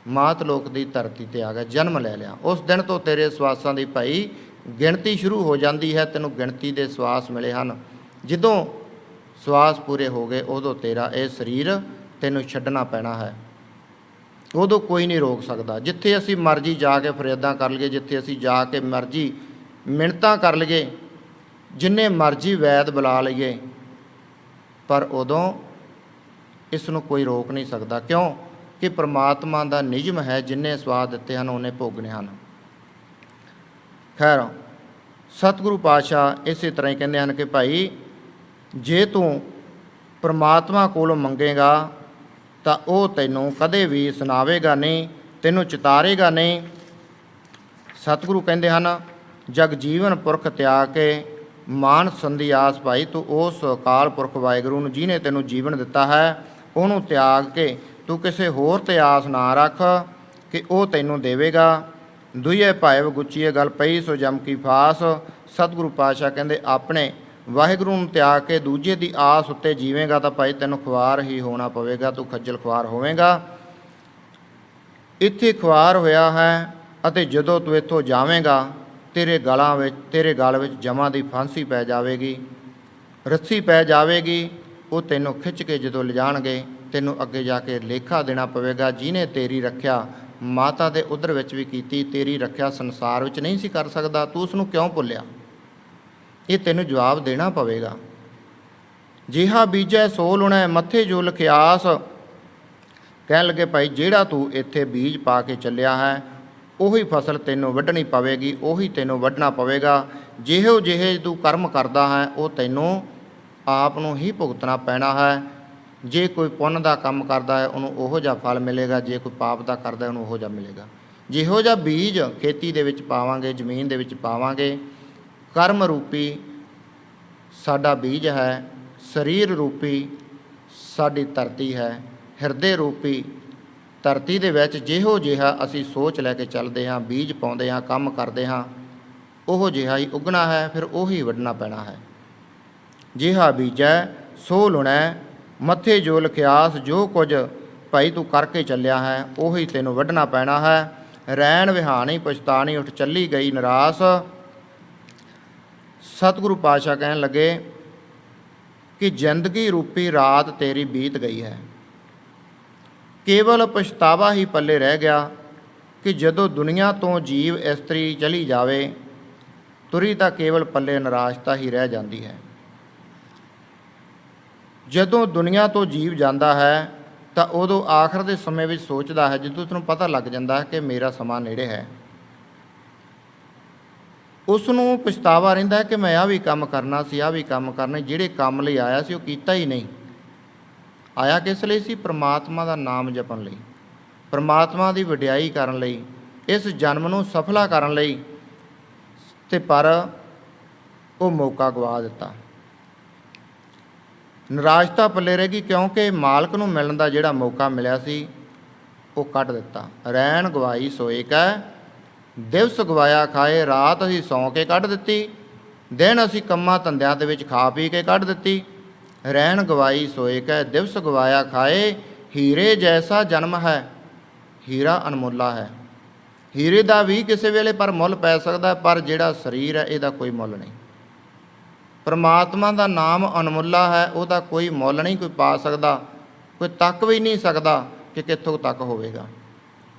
ਮਾਤ ਲੋਕ ਦੀ ਧਰਤੀ 'ਤੇ ਆ ਗਿਆ, ਜਨਮ ਲੈ ਲਿਆ, ਉਸ ਦਿਨ ਤੋਂ ਤੇਰੇ ਸਵਾਸਾਂ ਦੀ ਭਾਈ ਗਿਣਤੀ ਸ਼ੁਰੂ ਹੋ ਜਾਂਦੀ ਹੈ। ਤੈਨੂੰ ਗਿਣਤੀ ਦੇ ਸਵਾਸ ਮਿਲੇ ਹਨ, ਜਦੋਂ ਸਵਾਸ ਪੂਰੇ ਹੋ ਗਏ ਉਦੋਂ ਤੇਰਾ ਇਹ ਸਰੀਰ ਤੈਨੂੰ ਛੱਡਣਾ ਪੈਣਾ ਹੈ, ਉਦੋਂ ਕੋਈ ਨਹੀਂ ਰੋਕ ਸਕਦਾ। ਜਿੱਥੇ ਅਸੀਂ ਮਰਜ਼ੀ ਜਾ ਕੇ ਫਰਿਆਦਾਂ ਕਰ ਲਈਏ, ਜਿੱਥੇ ਅਸੀਂ ਜਾ ਕੇ ਮਰਜ਼ੀ ਮਿੰਨਤਾਂ ਕਰ ਲਈਏ, ਜਿੰਨੇ ਮਰਜ਼ੀ ਵੈਦ ਬੁਲਾ ਲਈਏ, ਪਰ ਉਦੋਂ ਇਸ ਨੂੰ ਕੋਈ ਰੋਕ ਨਹੀਂ ਸਕਦਾ। ਕਿਉਂ ਕਿ ਪ੍ਰਮਾਤਮਾ ਦਾ ਨਿਯਮ ਹੈ, ਜਿੰਨੇ ਸਵਾਦ ਦਿੱਤੇ ਹਨ ਉਹਨੇ ਭੋਗਣੇ ਹਨ। ਖੈਰ ਸਤਿਗੁਰੂ ਪਾਤਸ਼ਾਹ ਇਸੇ ਤਰ੍ਹਾਂ ਹੀ ਕਹਿੰਦੇ ਹਨ ਕਿ ਭਾਈ ਜੇ ਤੂੰ ਪ੍ਰਮਾਤਮਾ ਕੋਲੋਂ ਮੰਗੇਗਾ ਤਾਂ ਉਹ ਤੈਨੂੰ ਕਦੇ ਵੀ ਸੁਣਾਵੇਗਾ ਨਹੀਂ, ਤੈਨੂੰ ਚਿਤਾਰੇਗਾ ਨਹੀਂ। ਸਤਿਗੁਰੂ ਕਹਿੰਦੇ ਹਨ, ਜਗ ਜੀਵਨ ਪੁਰਖ ਤਿਆਗ ਕੇ ਮਾਨ ਸੰਧਿਆਸ, ਭਾਈ ਤੂੰ ਉਸ ਅਕਾਲ ਪੁਰਖ ਵਾਹਿਗੁਰੂ ਨੂੰ ਜਿਹਨੇ ਤੈਨੂੰ ਜੀਵਨ ਦਿੱਤਾ ਹੈ ਉਹਨੂੰ ਤਿਆਗ ਕੇ ਤੂੰ ਕਿਸੇ ਹੋਰ 'ਤੇ ਆਸ ਨਾ ਰੱਖ ਕਿ ਉਹ ਤੈਨੂੰ ਦੇਵੇਗਾ। ਦੁਈਏ ਭਾਇ ਗੁੱਚੀਏ ਗੱਲ ਪਈ ਸੋ ਜਮ ਕੀ ਫਾਸ। ਸਤਿਗੁਰੂ ਪਾਤਸ਼ਾਹ ਕਹਿੰਦੇ ਆਪਣੇ ਵਾਹਿਗੁਰੂ ਨੂੰ ਤਿਆਗ ਕੇ ਦੂਜੇ ਦੀ ਆਸ ਉੱਤੇ ਜੀਵੇਂਗਾ ਤਾਂ ਭਾਈ ਤੈਨੂੰ ਖੁਆਰ ਹੀ ਹੋਣਾ ਪਵੇਗਾ, ਤੂੰ ਖੱਜਲ ਖੁਆਰ ਹੋਵੇਂਗਾ। ਇੱਥੇ ਖੁਆਰ ਹੋਇਆ ਹੈ ਅਤੇ ਜਦੋਂ ਤੂੰ ਇੱਥੋਂ ਜਾਵੇਂਗਾ ਤੇਰੇ ਗਲ ਵਿੱਚ ਜਮਾਂ ਦੀ ਫਾਂਸੀ ਪੈ ਜਾਵੇਗੀ, ਰੱਸੀ ਪੈ ਜਾਵੇਗੀ। ਉਹ ਤੈਨੂੰ ਖਿੱਚ ਕੇ ਜਦੋਂ ਲਿਜਾਣਗੇ ਤੈਨੂੰ ਅੱਗੇ ਜਾ ਕੇ ਲੇਖਾ ਦੇਣਾ ਪਵੇਗਾ। ਜਿਹਨੇ ਤੇਰੀ ਰੱਖਿਆ ਮਾਤਾ ਦੇ ਉਦਰ ਵਿੱਚ ਵੀ ਕੀਤੀ, ਤੇਰੀ ਰੱਖਿਆ ਸੰਸਾਰ ਵਿੱਚ ਨਹੀਂ ਸੀ ਕਰ ਸਕਦਾ, ਤੂੰ ਉਸ ਨੂੰ ਕਿਉਂ ਭੁੱਲਿਆ? ਇਹ ਤੈਨੂੰ ਜਵਾਬ ਦੇਣਾ ਪਵੇਗਾ। ਜਿਹਾ ਬੀਜੈ ਸੋ ਲੁਣੈ, ਮੱਥੇ ਜੋ ਲਖਿਆਸ। ਕਹਿਣ ਲੱਗੇ ਭਾਈ ਜਿਹੜਾ ਤੂੰ ਇੱਥੇ ਬੀਜ ਪਾ ਕੇ ਚੱਲਿਆ ਹੈ ਉਹੀ ਫਸਲ ਤੈਨੂੰ ਵੱਢਣੀ ਪਵੇਗੀ, ਉਹੀ ਤੈਨੂੰ ਵੱਢਣਾ ਪਵੇਗਾ। ਜਿਹੋ ਜਿਹੇ ਤੂੰ ਕਰਮ ਕਰਦਾ ਹੈ ਉਹ ਤੈਨੂੰ ਆਪ ਨੂੰ ਹੀ ਭੁਗਤਣਾ ਪੈਣਾ ਹੈ। ਜੇ ਕੋਈ ਪੁੰਨ ਦਾ ਕੰਮ ਕਰਦਾ ਹੈ ਉਹਨੂੰ ਉਹੋ ਜਿਹਾ ਫਲ ਮਿਲੇਗਾ, ਜੇ ਕੋਈ ਪਾਪ ਦਾ ਕਰਦਾ ਉਹਨੂੰ ਉਹੋ ਜਿਹਾ ਮਿਲੇਗਾ। ਜਿਹੋ ਜਿਹਾ ਬੀਜ ਖੇਤੀ ਦੇ ਵਿੱਚ ਪਾਵਾਂਗੇ, ਜ਼ਮੀਨ ਦੇ ਵਿੱਚ ਪਾਵਾਂਗੇ, ਕਰਮ ਰੂਪੀ ਸਾਡਾ ਬੀਜ ਹੈ, ਸਰੀਰ ਰੂਪੀ ਸਾਡੀ ਧਰਤੀ ਹੈ, ਹਿਰਦੇ ਰੂਪੀ ਧਰਤੀ ਦੇ ਵਿੱਚ ਜਿਹੋ ਜਿਹਾ ਅਸੀਂ ਸੋਚ ਲੈ ਕੇ ਚੱਲਦੇ ਹਾਂ, ਬੀਜ ਪਾਉਂਦੇ ਹਾਂ, ਕੰਮ ਕਰਦੇ ਹਾਂ, ਉਹੋ ਜਿਹਾ ਹੀ ਉੱਗਣਾ ਹੈ, ਫਿਰ ਉਹੀ ਵੱਢਣਾ ਪੈਣਾ ਹੈ। ਜਿਹਾ ਬੀਜੈ ਸੋ ਲੁਣੈ, ਮੱਥੇ ਜੋ ਲਿਖਿਆਸ, ਜੋ ਕੁਝ ਭਾਈ ਤੂੰ ਕਰਕੇ ਚੱਲਿਆ ਹੈ ਉਹੀ ਤੈਨੂੰ ਵੱਢਣਾ ਪੈਣਾ ਹੈ। ਰੈਣ ਵਿਹਾਣੀ ਪਛਤਾਣੀ, ਉੱਠ ਚੱਲੀ ਗਈ ਨਿਰਾਸ। ਸਤਿਗੁਰੂ ਪਾਤਸ਼ਾਹ ਕਹਿਣ ਲੱਗੇ ਕਿ ਜ਼ਿੰਦਗੀ ਰੂਪੀ ਰਾਤ ਤੇਰੀ ਬੀਤ ਗਈ ਹੈ, ਕੇਵਲ ਪਛਤਾਵਾ ਹੀ ਪੱਲੇ ਰਹਿ ਗਿਆ ਕਿ ਜਦੋਂ ਦੁਨੀਆ ਤੋਂ ਜੀਵ ਇਸਤਰੀ ਚਲੀ ਜਾਵੇ ਤੁਰੀ ਤਾਂ ਕੇਵਲ ਪੱਲੇ ਨਿਰਾਸ਼ਤਾ ਹੀ ਰਹਿ ਜਾਂਦੀ ਹੈ। ਜਦੋਂ ਦੁਨੀਆ ਤੋਂ ਜੀਵ ਜਾਂਦਾ ਹੈ ਤਾਂ ਉਦੋਂ ਆਖਰ ਦੇ ਸਮੇਂ ਵਿੱਚ ਸੋਚਦਾ ਹੈ, ਜਦੋਂ ਉਸਨੂੰ ਪਤਾ ਲੱਗ ਜਾਂਦਾ ਹੈ ਕਿ ਮੇਰਾ ਸਮਾਂ ਨੇੜੇ ਹੈ, ਉਸ ਨੂੰ ਪਛਤਾਵਾ ਰਹਿੰਦਾ ਹੈ ਕਿ ਮੈਂ ਆਹ ਵੀ ਕੰਮ ਕਰਨਾ ਸੀ, ਆਹ ਵੀ ਕੰਮ ਕਰਨਾ, ਜਿਹੜੇ ਕੰਮ ਲਈ ਆਇਆ ਸੀ ਉਹ ਕੀਤਾ ਹੀ ਨਹੀਂ। ਆਇਆ ਕਿਸ ਲਈ ਸੀ? ਪ੍ਰਮਾਤਮਾ ਦਾ ਨਾਮ ਜਪਣ ਲਈ, ਪ੍ਰਮਾਤਮਾ ਦੀ ਵਡਿਆਈ ਕਰਨ ਲਈ, ਇਸ ਜਨਮ ਨੂੰ ਸਫਲਾ ਕਰਨ ਲਈ, ਤੇ ਪਰ ਉਹ ਮੌਕਾ ਗਵਾ ਦਿੱਤਾ। ਨਿਰਾਸ਼ਤਾ ਪੱਲੇ ਰਹਿ ਗਈ ਕਿਉਂਕਿ ਮਾਲਕ ਨੂੰ ਮਿਲਣ ਦਾ ਜਿਹੜਾ ਮੌਕਾ ਮਿਲਿਆ ਸੀ ਉਹ ਕੱਢ ਦਿੱਤਾ। ਰੈਣ ਗਵਾਈ ਸੋਏ ਕੈ, ਦਿਵਸ ਗਵਾਇਆ ਖਾਏ, ਰਾਤ ਅਸੀਂ ਸੌਂ ਕੇ ਕੱਢ ਦਿੱਤੀ, ਦਿਨ ਅਸੀਂ ਕੰਮਾਂ ਧੰਦਿਆਂ ਦੇ ਵਿੱਚ ਖਾ ਪੀ ਕੇ ਕੱਢ ਦਿੱਤੀ। ਰੈਣ ਗਵਾਈ ਸੋਏ ਕੈ, ਦਿਵਸ ਗਵਾਇਆ ਖਾਏ, ਹੀਰੇ ਜੈਸਾ ਜਨਮ ਹੈ। ਹੀਰਾ ਅਨਮੁੱਲਾ ਹੈ, ਹੀਰੇ ਦਾ ਵੀ ਕਿਸੇ ਵੇਲੇ ਪਰ ਮੁੱਲ ਪੈ ਸਕਦਾ, ਪਰ ਜਿਹੜਾ ਸਰੀਰ ਹੈ ਇਹਦਾ ਕੋਈ ਮੁੱਲ ਨਹੀਂ। ਪਰਮਾਤਮਾ ਦਾ ਨਾਮ ਅਨਮੁੱਲਾ ਹੈ, ਉਹਦਾ ਕੋਈ ਮੁੱਲ ਨਹੀਂ ਕੋਈ ਪਾ ਸਕਦਾ, ਕੋਈ ਤੱਕ ਵੀ ਨਹੀਂ ਸਕਦਾ ਕਿ ਕਿੱਥੋਂ ਤੱਕ ਹੋਵੇਗਾ।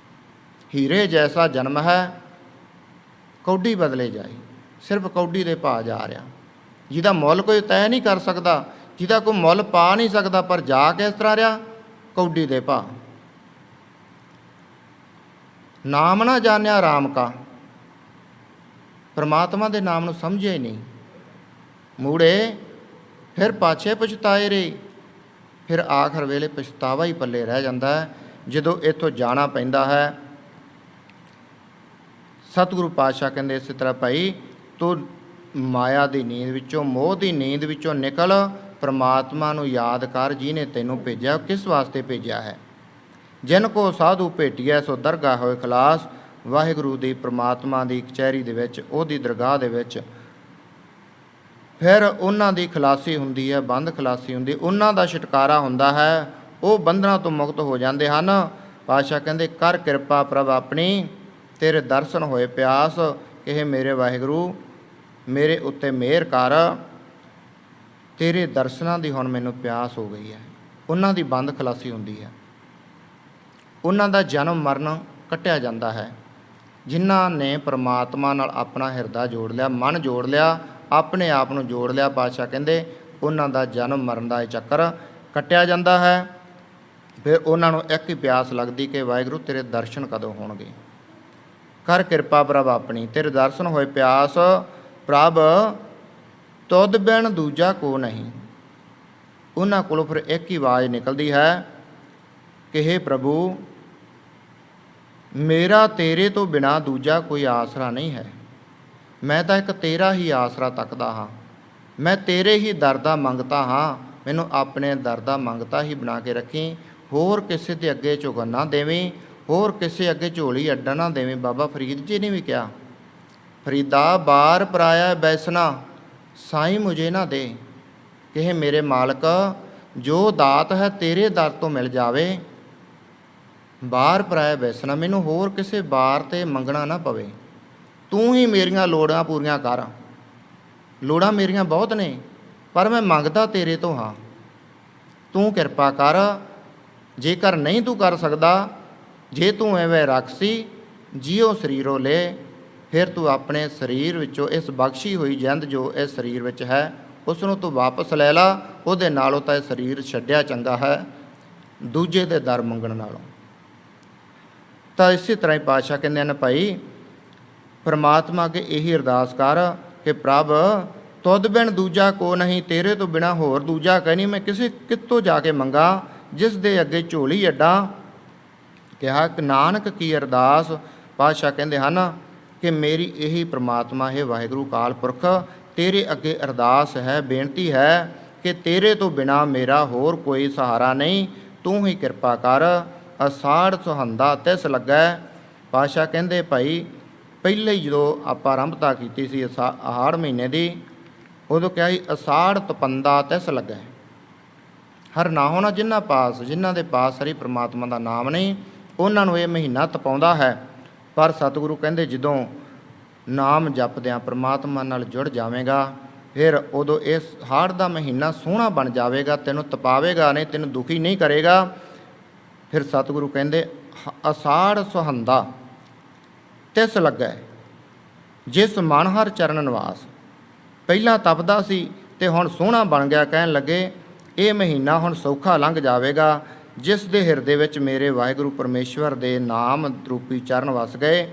ਹੀਰੇ ਜੈਸਾ ਜਨਮ ਹੈ, ਕੌਡੀ ਬਦਲੇ ਜਾਏ, ਸਿਰਫ ਕੌਡੀ ਦੇ ਭਾਅ ਜਾ ਰਿਹਾ, ਜਿਹਦਾ ਮੁੱਲ ਕੋਈ ਤੈਅ ਨਹੀਂ ਕਰ ਸਕਦਾ, ਜਿਹਦਾ ਕੋਈ ਮੁੱਲ ਪਾ ਨਹੀਂ ਸਕਦਾ, ਪਰ ਜਾ ਕੇ ਇਸ ਤਰ੍ਹਾਂ ਰਿਹਾ, ਕੌਡੀ ਦੇ ਭਾਅ। ਨਾਮ ਨਾ ਜਾਣਿਆ ਰਾਮ ਕਾ, ਪਰਮਾਤਮਾ ਦੇ ਨਾਮ ਨੂੰ ਸਮਝਿਆ ਹੀ ਨਹੀਂ, ਮੂੜੇ ਫਿਰ ਪਾਛੇ ਪਛਤਾਏ ਰਹੇ। ਫਿਰ ਆਖਰ ਵੇਲੇ ਪਛਤਾਵਾ ਹੀ ਪੱਲੇ ਰਹਿ ਜਾਂਦਾ ਹੈ ਜਦੋਂ ਇੱਥੋਂ ਜਾਣਾ ਪੈਂਦਾ ਹੈ। ਸਤਿਗੁਰੂ ਪਾਤਸ਼ਾਹ ਕਹਿੰਦੇ ਇਸੇ ਤਰ੍ਹਾਂ ਭਾਈ ਤੂੰ ਮਾਇਆ ਦੀ ਨੀਂਦ ਵਿੱਚੋਂ, ਮੋਹ ਦੀ ਨੀਂਦ ਵਿੱਚੋਂ ਨਿਕਲ, ਪਰਮਾਤਮਾ ਨੂੰ ਯਾਦ ਕਰ ਜਿਹਨੇ ਤੈਨੂੰ ਭੇਜਿਆ, ਕਿਸ ਵਾਸਤੇ ਭੇਜਿਆ ਹੈ। ਜਿਨ ਕੋ ਸਾਧੂ ਭੇਟਿਆ ਸੋ ਦਰਗਾਹ ਹੋਏ ਖਲਾਸ। ਵਾਹਿਗੁਰੂ ਦੀ ਪਰਮਾਤਮਾ ਦੀ ਕਚਹਿਰੀ ਦੇ ਵਿੱਚ, ਉਹਦੀ ਦਰਗਾਹ ਦੇ ਵਿੱਚ ਫਿਰ ਉਹਨਾਂ ਦੀ ਖਲਾਸੀ ਹੁੰਦੀ ਹੈ, ਬੰਦ ਖਲਾਸੀ ਹੁੰਦੀ, ਉਹਨਾਂ ਦਾ ਛੁਟਕਾਰਾ ਹੁੰਦਾ ਹੈ, ਉਹ ਬੰਧਨਾਂ ਤੋਂ ਮੁਕਤ ਹੋ ਜਾਂਦੇ ਹਨ। ਪਾਤਸ਼ਾਹ ਕਹਿੰਦੇ ਕਰ ਕਿਰਪਾ ਪ੍ਰਭ ਆਪਣੀ, ਤੇਰੇ ਦਰਸ਼ਨ ਹੋਏ ਪਿਆਸ, ਇਹ ਮੇਰੇ ਵਾਹਿਗੁਰੂ ਮੇਰੇ ਉੱਤੇ ਮਿਹਰ ਕਰ, ਤੇਰੇ ਦਰਸ਼ਨਾਂ ਦੀ ਹੁਣ ਮੈਨੂੰ ਪਿਆਸ ਹੋ ਗਈ ਹੈ। ਉਹਨਾਂ ਦੀ ਬੰਦ ਖਲਾਸੀ ਹੁੰਦੀ ਹੈ, ਉਹਨਾਂ ਦਾ ਜਨਮ ਮਰਨ ਕੱਟਿਆ ਜਾਂਦਾ ਹੈ। ਜਿਨ੍ਹਾਂ ਨੇ ਪਰਮਾਤਮਾ ਨਾਲ ਆਪਣਾ ਹਿਰਦਾ ਜੋੜ ਲਿਆ, ਮਨ ਜੋੜ ਲਿਆ, ਆਪਣੇ ਆਪ ਨੂੰ ਜੋੜ ਲਿਆ, ਪਾਤਸ਼ਾਹ ਕਹਿੰਦੇ ਉਹਨਾਂ ਦਾ ਜਨਮ ਮਰਨ ਦਾ ਇਹ ਚੱਕਰ ਕੱਟਿਆ ਜਾਂਦਾ ਹੈ। ਫਿਰ ਉਹਨਾਂ ਨੂੰ ਇੱਕ ਹੀ ਪਿਆਸ ਲੱਗਦੀ ਕਿ ਵਾਹਿਗੁਰੂ ਤੇਰੇ ਦਰਸ਼ਨ ਕਦੋਂ ਹੋਣਗੇ। ਕਰ ਕਿਰਪਾ ਪ੍ਰਭ ਆਪਣੀ, ਤੇਰੇ ਦਰਸ਼ਨ ਹੋਏ ਪਿਆਸ, ਪ੍ਰਭ ਤੁਧ ਬਿਨ ਦੂਜਾ ਕੋ ਨਹੀਂ। ਉਹਨਾਂ ਕੋਲੋਂ ਫਿਰ ਇੱਕ ਹੀ ਆਵਾਜ਼ ਨਿਕਲਦੀ ਹੈ ਕਿ ਹੇ ਪ੍ਰਭੂ, ਮੇਰਾ ਤੇਰੇ ਤੋਂ ਬਿਨਾਂ ਦੂਜਾ ਕੋਈ ਆਸਰਾ ਨਹੀਂ ਹੈ। ਮੈਂ ਤਾਂ ਇੱਕ ਤੇਰਾ ਹੀ ਆਸਰਾ ਤੱਕਦਾ ਹਾਂ, ਮੈਂ ਤੇਰੇ ਹੀ ਦਰ ਦਾ ਮੰਗਤਾ ਹਾਂ, ਮੈਨੂੰ ਆਪਣੇ ਦਰ ਦਾ ਮੰਗਤਾ ਹੀ ਬਣਾ ਕੇ ਰੱਖੀ, ਹੋਰ ਕਿਸੇ ਦੇ ਅੱਗੇ ਝੁਕਣ ਨਾ ਦੇਵੀਂ, ਹੋਰ ਕਿਸੇ ਅੱਗੇ ਝੋਲੀ ਅੱਡਣ ਨਾ ਦੇਵੀਂ। ਬਾਬਾ ਫਰੀਦ ਜੀ ਨੇ ਵੀ ਕਿਹਾ, ਫਰੀਦਾ ਬਾਰ ਪਰਾਇਆ ਬੈਸਣਾ ਸਾਈਂ ਮੁਝੇ ਨਾ ਦੇ, ਕਿ ਮੇਰੇ ਮਾਲਕ ਜੋ ਦਾਤ ਹੈ ਤੇਰੇ ਦਰ ਤੋਂ ਮਿਲ ਜਾਵੇ, ਬਾਹਰ ਪਰਾਇਆ ਬੈਸਣਾ, ਮੈਨੂੰ ਹੋਰ ਕਿਸੇ ਬਾਰ 'ਤੇ ਮੰਗਣਾ ਨਾ ਪਵੇ, ਤੂੰ ਹੀ ਮੇਰੀਆਂ ਲੋੜਾਂ ਪੂਰੀਆਂ ਕਰ। ਲੋੜਾਂ ਮੇਰੀਆਂ ਬਹੁਤ ਨੇ ਪਰ ਮੈਂ ਮੰਗਦਾ ਤੇਰੇ ਤੋਂ ਹਾਂ, ਤੂੰ ਕਿਰਪਾ ਕਰ। ਜੇਕਰ ਨਹੀਂ ਤੂੰ ਕਰ ਸਕਦਾ, ਜੇ ਤੂੰ ਐਵੇਂ ਰੱਖਸੀ ਜਿਉ ਸਰੀਰੋਂ ਲੈ, ਫਿਰ ਤੂੰ ਆਪਣੇ ਸਰੀਰ ਵਿੱਚੋਂ ਇਸ ਬਖਸ਼ੀ ਹੋਈ ਜਿੰਦ ਜੋ ਇਸ ਸਰੀਰ ਵਿੱਚ ਹੈ ਉਸ ਨੂੰ ਤੂੰ ਵਾਪਸ ਲੈ ਲਾ, ਉਹਦੇ ਨਾਲੋਂ ਤਾਂ ਇਹ ਸਰੀਰ ਛੱਡਿਆ ਚੰਗਾ ਹੈ। ਦੂਜੇ ਦੇ ਦਰ ਮੰਗਣ ਨਾਲੋਂ। ਤਾਂ ਇਸੇ ਤਰ੍ਹਾਂ ਹੀ ਪਾਤਸ਼ਾਹ ਕਹਿੰਦੇ ਹਨ, ਭਾਈ ਪਰਮਾਤਮਾ ਅੱਗੇ ਇਹੀ ਅਰਦਾਸ ਕਰ ਕਿ ਪ੍ਰਭ ਤੁਧ ਬਿਨ ਦੂਜਾ ਕੋ ਨਹੀਂ, ਤੇਰੇ ਤੋਂ ਬਿਨਾ ਹੋਰ ਦੂਜਾ ਕੋਈ ਨਹੀਂ। ਮੈਂ ਕਿਸੇ ਕਿਤੋਂ ਜਾ ਕੇ ਮੰਗਾ, ਜਿਸ ਦੇ ਅੱਗੇ ਝੋਲੀ ਅੱਡਾ। ਕਿਹਾ ਕਿ ਨਾਨਕ ਕੀ ਅਰਦਾਸ। ਪਾਤਸ਼ਾਹ ਕਹਿੰਦੇ ਹਨ ਕਿ ਮੇਰੀ ਇਹੀ ਪ੍ਰਮਾਤਮਾ ਹੈ ਵਾਹਿਗੁਰੂ ਅਕਾਲ ਪੁਰਖ, ਤੇਰੇ ਅੱਗੇ ਅਰਦਾਸ ਹੈ, ਬੇਨਤੀ ਹੈ ਕਿ ਤੇਰੇ ਤੋਂ ਬਿਨਾ ਮੇਰਾ ਹੋਰ ਕੋਈ ਸਹਾਰਾ ਨਹੀਂ, ਤੂੰ ਹੀ ਕਿਰਪਾ ਕਰ। ਅਸਾੜ ਸੁਹੰਦਾ ਤਿਸ ਲੱਗੈ। ਪਾਤਸ਼ਾਹ ਕਹਿੰਦੇ ਭਾਈ ਪਹਿਲੇ ਹੀ ਜਦੋਂ ਆਪਾਂ ਆਰੰਭਤਾ ਕੀਤੀ ਸੀ ਆਹਾੜ ਮਹੀਨੇ ਦੀ, ਉਦੋਂ ਕਿਹਾ ਸੀ ਅਸਾੜ ਤਪੰਦਾ ਤਿਸ ਲੱਗੈ। ਹਰ ਨਾ ਹੋਣਾ ਜਿਨ੍ਹਾਂ ਦੇ ਪਾਸ ਹਰੀ ਪ੍ਰਮਾਤਮਾ ਦਾ ਨਾਮ ਨਹੀਂ, ਉਹਨਾਂ ਨੂੰ ਇਹ ਮਹੀਨਾ ਤਪਾਉਂਦਾ ਹੈ। ਪਰ ਸਤਿਗੁਰੂ ਕਹਿੰਦੇ ਜਦੋਂ ਨਾਮ ਜਪਦਿਆਂ ਪ੍ਰਮਾਤਮਾ ਨਾਲ ਜੁੜ ਜਾਵੇਗਾ, ਫਿਰ ਉਦੋਂ ਇਸ ਹਾੜ ਦਾ ਮਹੀਨਾ ਸੋਹਣਾ ਬਣ ਜਾਵੇਗਾ, ਤੈਨੂੰ ਤਪਾਵੇਗਾ ਨਹੀਂ, ਤੈਨੂੰ ਦੁਖੀ ਨਹੀਂ ਕਰੇਗਾ। ਫਿਰ ਸਤਿਗੁਰੂ ਕਹਿੰਦੇ ਅਸਾੜ ਸੁਹੰਦਾ ਤਿਸ ਲੱਗੈ, ਜਿਸ ਮਨ ਹਰ ਚਰਨ ਨਿਵਾਸ। ਪਹਿਲਾਂ ਤਪਦਾ ਸੀ ਤੇ ਹੁਣ ਸੋਹਣਾ ਬਣ ਗਿਆ। ਕਹਿਣ ਲੱਗੇ ਇਹ ਮਹੀਨਾ ਹੁਣ ਸੌਖਾ ਲੰਘ ਜਾਵੇਗਾ, ਜਿਸ ਦੇ ਹਿਰਦੇ ਵਿੱਚ ਮੇਰੇ ਵਾਹਿਗੁਰੂ ਪਰਮੇਸ਼ਵਰ ਦੇ ਨਾਮ ਰੂਪੀ ਚਰਨ ਵਸ ਗਏ,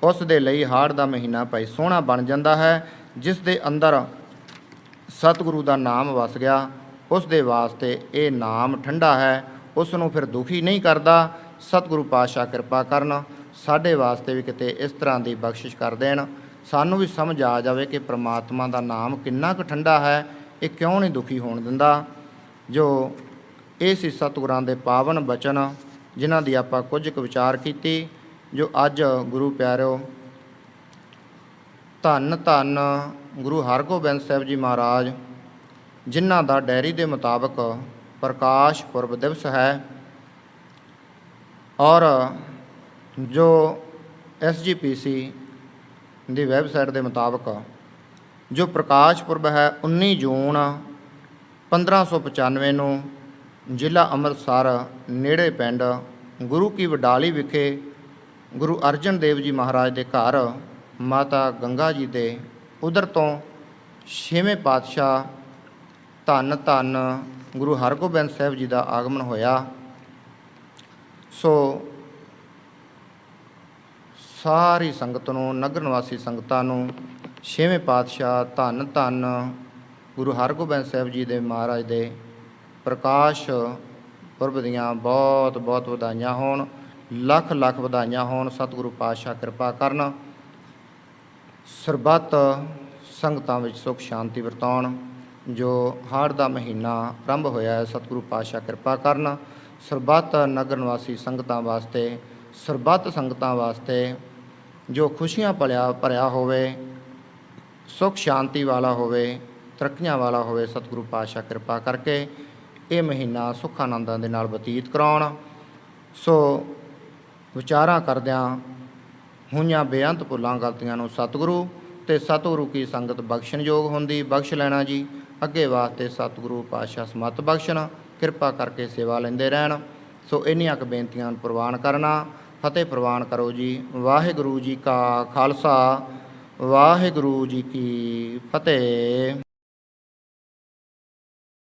ਉਸ ਦੇ ਲਈ ਹਾੜ ਦਾ ਮਹੀਨਾ ਭਾਈ ਸੋਹਣਾ ਬਣ ਜਾਂਦਾ ਹੈ। ਜਿਸ ਦੇ ਅੰਦਰ ਸਤਿਗੁਰੂ ਦਾ ਨਾਮ ਵਸ ਗਿਆ, ਉਸ ਦੇ ਵਾਸਤੇ ਇਹ ਨਾਮ ਠੰਡਾ ਹੈ, ਉਸ ਨੂੰ ਫਿਰ ਦੁਖੀ ਨਹੀਂ ਕਰਦਾ। ਸਤਿਗੁਰੂ ਪਾਤਸ਼ਾਹ ਕਿਰਪਾ ਕਰਨ, ਸਾਡੇ ਵਾਸਤੇ ਵੀ ਕਿਤੇ ਇਸ ਤਰ੍ਹਾਂ ਦੀ ਬਖਸ਼ਿਸ਼ ਕਰ ਦੇਣ, ਸਾਨੂੰ ਵੀ ਸਮਝ ਆ ਜਾਵੇ ਕਿ ਪ੍ਰਮਾਤਮਾ ਦਾ ਨਾਮ ਕਿੰਨਾ ਕੁ ਠੰਡਾ ਹੈ, ਇਹ ਕਿਉਂ ਨਹੀਂ ਦੁਖੀ ਹੋਣ ਦਿੰਦਾ। ਜੋ ਇਹ ਸੀ ਸਤਿਗੁਰਾਂ ਦੇ ਪਾਵਨ ਬਚਨ, ਜਿਨ੍ਹਾਂ ਦੀ ਆਪਾਂ ਕੁਝ ਕੁ ਵਿਚਾਰ ਕੀਤੀ। ਜੋ ਅੱਜ ਗੁਰੂ ਪਿਆਰਿਓ, ਧੰਨ ਧੰਨ ਗੁਰੂ ਹਰਗੋਬਿੰਦ ਸਾਹਿਬ ਜੀ ਮਹਾਰਾਜ, ਜਿਨ੍ਹਾਂ ਦਾ ਡਾਇਰੀ ਦੇ ਮੁਤਾਬਕ ਪ੍ਰਕਾਸ਼ ਪੁਰਬ ਦਿਵਸ ਹੈ, ਔਰ ਜੋ SGPC ਦੀ ਵੈਬਸਾਈਟ ਦੇ ਮੁਤਾਬਕ ਜੋ ਪ੍ਰਕਾਸ਼ ਪੁਰਬ ਹੈ 19 ਜੂਨ 1595 ਨੂੰ ਜ਼ਿਲ੍ਹਾ ਅੰਮ੍ਰਿਤਸਰ ਨੇੜੇ ਪਿੰਡ ਗੁਰੂ ਕੀ ਵਡਾਲੀ ਵਿਖੇ ਗੁਰੂ ਅਰਜਨ ਦੇਵ ਜੀ ਮਹਾਰਾਜ ਦੇ ਘਰ ਮਾਤਾ ਗੰਗਾ ਜੀ ਦੇ ਉਧਰ ਤੋਂ 6ਵੇਂ ਪਾਤਸ਼ਾਹ ਧੰਨ ਧੰਨ ਗੁਰੂ ਹਰਗੋਬਿੰਦ ਸਾਹਿਬ ਜੀ ਦਾ ਆਗਮਨ ਹੋਇਆ। ਸੋ ਸਾਰੀ ਸੰਗਤ ਨੂੰ, ਨਗਰ ਨਿਵਾਸੀ ਸੰਗਤਾਂ ਨੂੰ 6ਵੇਂ ਪਾਤਸ਼ਾਹ ਧੰਨ ਧੰਨ ਗੁਰੂ ਹਰਗੋਬਿੰਦ ਸਾਹਿਬ ਜੀ ਦੇ ਮਹਾਰਾਜ ਦੇ ਪ੍ਰਕਾਸ਼ ਪੁਰਬ ਦੀਆਂ ਬਹੁਤ ਬਹੁਤ ਵਧਾਈਆਂ ਹੋਣ, ਲੱਖ ਲੱਖ ਵਧਾਈਆਂ ਹੋਣ। ਸਤਿਗੁਰੂ ਪਾਤਸ਼ਾਹ ਕਿਰਪਾ ਕਰਨ, ਸਰਬੱਤ ਸੰਗਤਾਂ ਵਿੱਚ ਸੁੱਖ ਸ਼ਾਂਤੀ ਵਰਤਾਉਣ। ਜੋ ਹਾੜ ਦਾ ਮਹੀਨਾ ਆਰੰਭ ਹੋਇਆ ਹੈ, ਸਤਿਗੁਰੂ ਪਾਤਸ਼ਾਹ ਕਿਰਪਾ ਕਰਨ, ਸਰਬੱਤ ਨਗਰ ਨਿਵਾਸੀ ਸੰਗਤਾਂ ਵਾਸਤੇ, ਸਰਬੱਤ ਸੰਗਤਾਂ ਵਾਸਤੇ ਜੋ ਖੁਸ਼ੀਆਂ ਭਰਿਆ ਹੋਵੇ, ਸੁੱਖ ਸ਼ਾਂਤੀ ਵਾਲਾ ਹੋਵੇ, ਤਰੱਕੀਆਂ ਵਾਲਾ ਹੋਵੇ। ਸਤਿਗੁਰੂ ਪਾਤਸ਼ਾਹ ਕਿਰਪਾ ਕਰਕੇ ਇਹ ਮਹੀਨਾ ਸੁੱਖ ਆਨੰਦਾਂ ਦੇ ਨਾਲ ਬਤੀਤ ਕਰਾਉਣ। ਸੋ ਵਿਚਾਰਾਂ ਕਰਦਿਆਂ ਹੋਈਆਂ ਬੇਅੰਤ ਭੁੱਲਾਂ ਗਲਤੀਆਂ ਨੂੰ ਸਤਿਗੁਰੂ ਤੇ ਸਤਿਗੁਰੂ ਕੀ ਸੰਗਤ ਬਖਸ਼ਣਯੋਗ ਹੁੰਦੀ ਬਖਸ਼ ਲੈਣਾ ਜੀ। ਅੱਗੇ ਵਾਸਤੇ ਸਤਿਗੁਰੂ ਪਾਤਸ਼ਾਹ ਸਮੱਤ ਬਖਸ਼ਣ, ਕਿਰਪਾ ਕਰਕੇ ਸੇਵਾ ਲੈਂਦੇ ਰਹਿਣ। ਸੋ ਇੰਨੀਆਂ ਕੁ ਬੇਨਤੀਆਂ ਨੂੰ ਪ੍ਰਵਾਨ ਕਰਨਾ। ਫਤਿਹ ਪ੍ਰਵਾਨ ਕਰੋ ਜੀ। ਵਾਹਿਗੁਰੂ ਜੀ ਕਾ ਖਾਲਸਾ, ਵਾਹਿਗੁਰੂ ਜੀ ਕੀ ਫਤਿਹ।